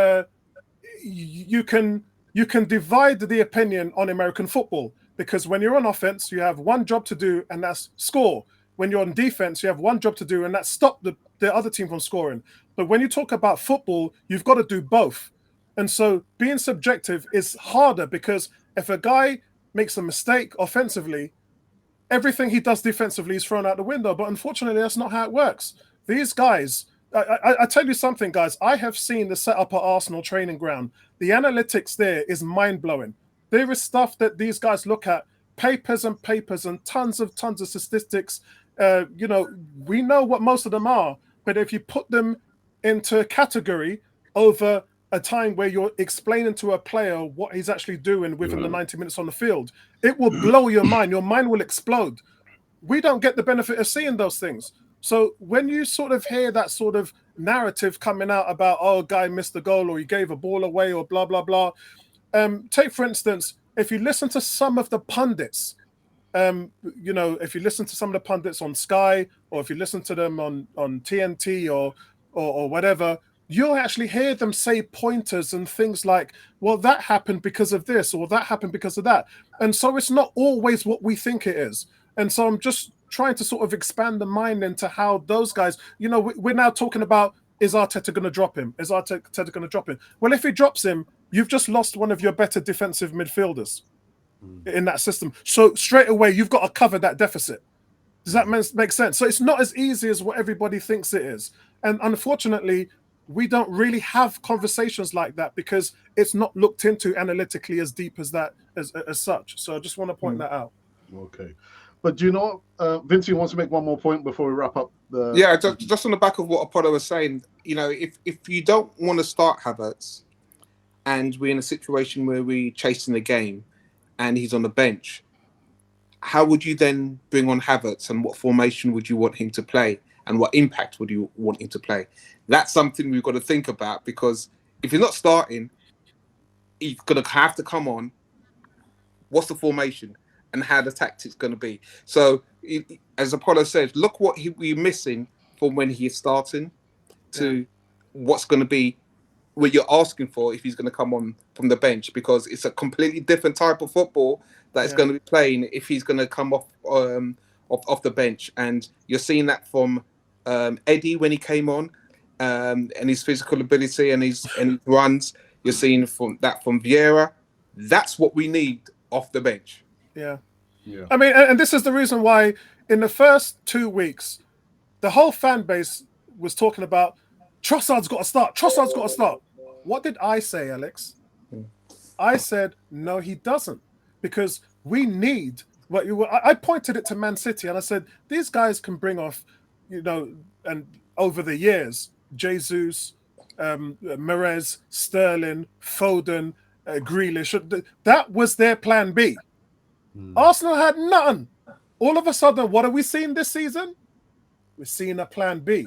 you can divide the opinion on American football, because when you're on offense, you have one job to do, and that's score. When you're on defense, you have one job to do, and that's stop the other team from scoring. But when you talk about football, you've got to do both. And so being subjective is harder, because if a guy makes a mistake offensively, everything he does defensively is thrown out the window. But unfortunately, that's not how it works. These guys, I tell you something, guys, I have seen the setup at Arsenal training ground. The analytics there is mind-blowing. There is stuff that these guys look at, papers and papers and tons of statistics. We know what most of them are, but if you put them into a category over a time where you're explaining to a player what he's actually doing within the 90 minutes on the field, it will blow your mind. Your mind will explode. We don't get the benefit of seeing those things. So when you sort of hear that sort of narrative coming out about, oh, guy missed the goal, or he gave a ball away, or blah, blah, blah. Take, for instance, if you listen to some of the pundits, if you listen to some of the pundits on Sky, or if you listen to them on TNT or whatever, you'll actually hear them say pointers and things like, well, that happened because of this, or that happened because of that. And so it's not always what we think it is. And so I'm just trying to sort of expand the mind into how those guys, we're now talking about, is Arteta going to drop him? Is Arteta going to drop him? Well, if he drops him, you've just lost one of your better defensive midfielders in that system. So straight away, you've got to cover that deficit. Does that make sense? So it's not as easy as what everybody thinks it is. And unfortunately, we don't really have conversations like that, because it's not looked into analytically as deep as that, as such. So I just want to point that out. Okay. But do you know, Vinci wants to make one more point before we wrap up the... Yeah, just on the back of what Apollo was saying, if you don't want to start Havertz, and we're in a situation where we're chasing the game and he's on the bench, how would you then bring on Havertz, and what formation would you want him to play, and what impact would you want him to play? That's something we've got to think about, because if you're not starting, he's going to have to come on. What's the formation and how the tactics going to be? So, as Apollo said, look what we're missing from when he's starting to what's going to be what you're asking for if he's going to come on from the bench, because it's a completely different type of football that is Yeah. going to be playing if he's going to come off the bench. And you're seeing that from Eddie when he came on, and his physical ability and his runs. You're seeing from Vieira. That's what we need off the bench. Yeah. Yeah. I mean, and this is the reason why in the first 2 weeks, the whole fan base was talking about Trossard's got to start. Trossard's got to start. What did I say, Alex? I said, no, he doesn't. Because we need what you I pointed it to Man City and I said, these guys can bring off, and over the years, Jesus, Perez, Sterling, Foden, Grealish. That was their plan B. Arsenal had nothing. All of a sudden, what are we seeing this season? We're seeing a plan B.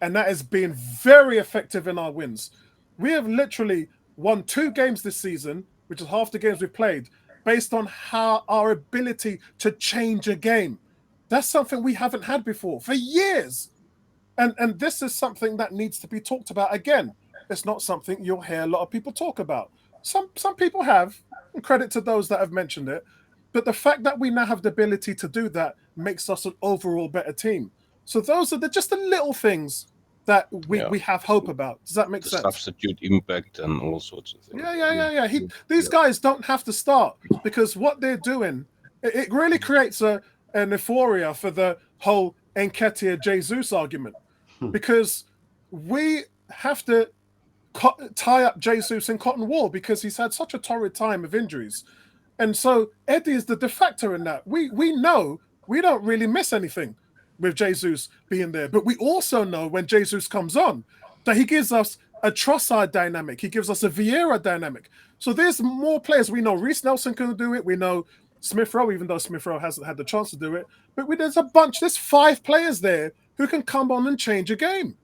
And that has been very effective in our wins. We have literally won 2 games this season, which is half the games we've played, based on our ability to change a game. That's something we haven't had before for years. And this is something that needs to be talked about again. It's not something you'll hear a lot of people talk about. Some people have, and credit to those that have mentioned it. But the fact that we now have the ability to do that makes us an overall better team. So those are just the little things that we have hope about. Does that make The sense? substitute impact and all sorts of things. Yeah. These guys don't have to start because what they're doing, it really creates an euphoria for the whole Nketiah Jesus argument, because we have to tie up Jesus in cotton wool because he's had such a torrid time of injuries. And so Eddie is the de facto in that. We know we don't really miss anything with Jesus being there. But we also know when Jesus comes on that he gives us a Trossard dynamic. He gives us a Vieira dynamic. So there's more players. We know Reece Nelson can do it. We know Smith Rowe, even though Smith Rowe hasn't had the chance to do it. But there's a bunch, there's 5 players there who can come on and change a game.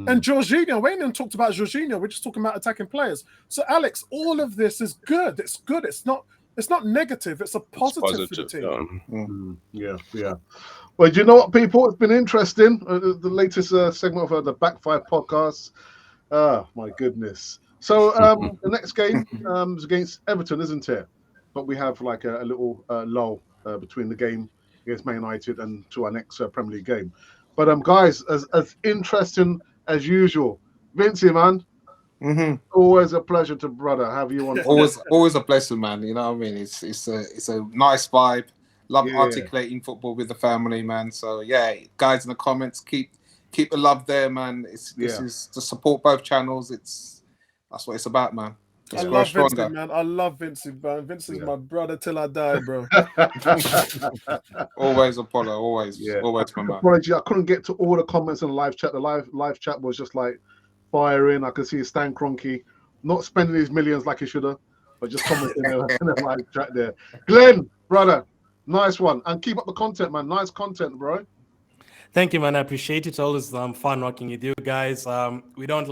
And Jorginho, Wayne talked about Jorginho. We're just talking about attacking players. So Alex, all of this is good. It's good. It's not negative. It's a positive for the team. Yeah. Well, do you know what, people? It's been interesting. The latest segment of the Backfire podcast. Oh, my goodness. So the next game is against Everton, isn't it? But we have like a little lull between the game against Man United and to our next Premier League game. But guys, as interesting as usual. Vincey, man, always a pleasure to brother have you on. Always a blessing, man. You know what I mean? It's a nice vibe. Love articulating football with the family, man. So yeah, guys in the comments, keep the love there, man. This is to support both channels. That's what it's about, man. I love Vincey, man. I love Vincey, man. Vincey's my brother till I die, bro. Always Apollo, always my man. Apology, I couldn't get to all the comments in the live chat. The live chat was just like firing. I could see Stan Kroenke not spending his millions like he should have, but just commenting in the live chat there. Glenn, brother, nice one, and keep up the content, man. Nice content, bro. Thank you, man. I appreciate it. It's always fun working with you guys. We don't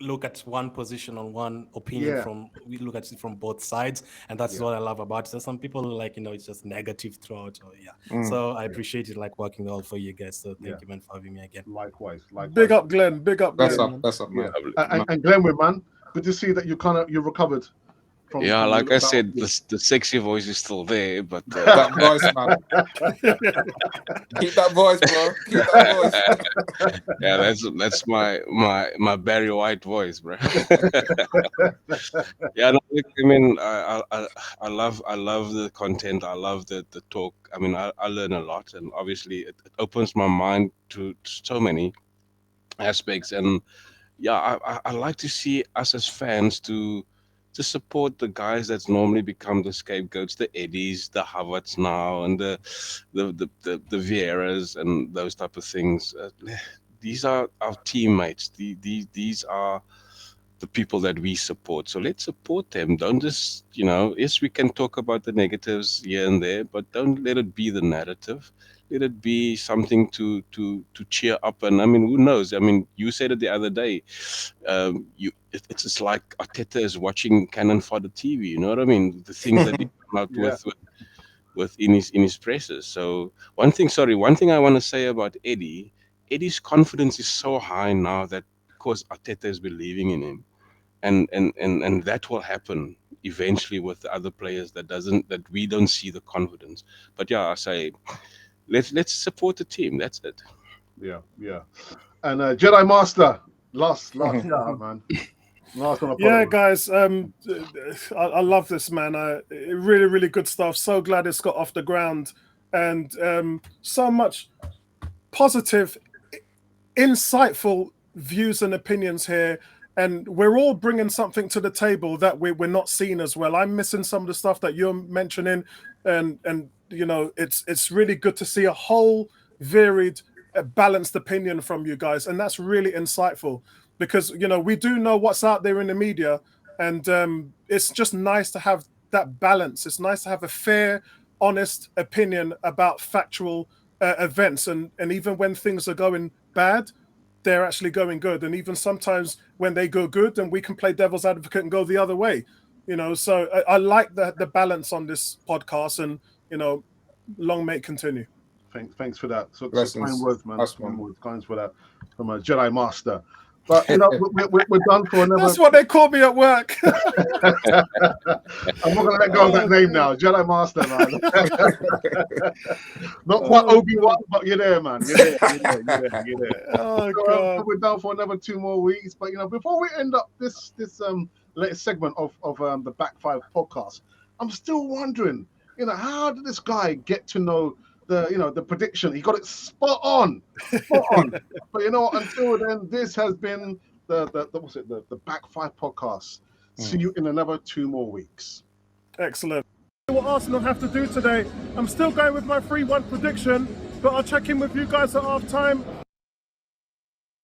look at one position on one opinion we look at it from both sides, and that's what I love about it. So some people it's just negative throughout. So I appreciate it, working all for you guys. So thank you, man, for having me again. Likewise. Big up Glenn. That's up, man. And Glenn, man, good to see that you recovered. Like I said, the sexy voice is still there, but that voice, man. Keep that voice, bro. Keep that voice. That's my Barry White voice, bro. I mean, I love the content. I love the talk. I mean, I learn a lot, and obviously it opens my mind to so many aspects. And I like to see us as fans to support the guys that's normally become the scapegoats, the Eddies, the Havertz now, and the Vieiras and those type of things. These are our teammates. These are the people that we support. So let's support them. Don't just, yes, we can talk about the negatives here and there, but don't let it be the narrative. Let it be something to cheer up. And I mean, who knows? I mean, you said it the other day. It's just like Arteta is watching Cannon Fodder TV. You know what I mean? The things that he come out with in his presses. So one thing I want to say about Eddie's confidence is so high now that because Arteta is believing in him. and that will happen eventually with the other players that we don't see the confidence. But yeah, I say let's support the team. That's it. Yeah. And Jedi Master, last shout, man. Last one. Yeah, guys, I love this, man. Really, really good stuff. So glad it's got off the ground, and so much positive, insightful views and opinions here. And we're all bringing something to the table that we're not seeing as well. I'm missing some of the stuff that you're mentioning, and you know, it's really good to see a whole varied, balanced opinion from you guys, and that's really insightful because you know we do know what's out there in the media, and it's just nice to have that balance. It's nice to have a fair, honest opinion about factual events, and even when things are going bad, they're actually going good, and even sometimes when they go good, then we can play devil's advocate and go the other way, you know. So I like the balance on this podcast, and you know, long may it continue. Thanks for that. So Blessings. kind words, man. That's Kind one. words. Kind for that from a Jedi Master. But you know, we're done for another. That's what they call me at work. I'm not gonna let go of that name now, Jedi Master, man. Not quite Obi-Wan, but you're there, man. You're there. Oh So, God. we're down for another 2 more weeks. But you know, before we end up this latest segment of the Back Five podcast, I'm still wondering, you know, how did this guy get to know the prediction? He got it spot on. But you know, until then, this has been the Back Five podcast. See you in another 2 more weeks. Excellent. What Arsenal have to do today, I'm still going with my 3-1 prediction, but I'll check in with you guys at half time.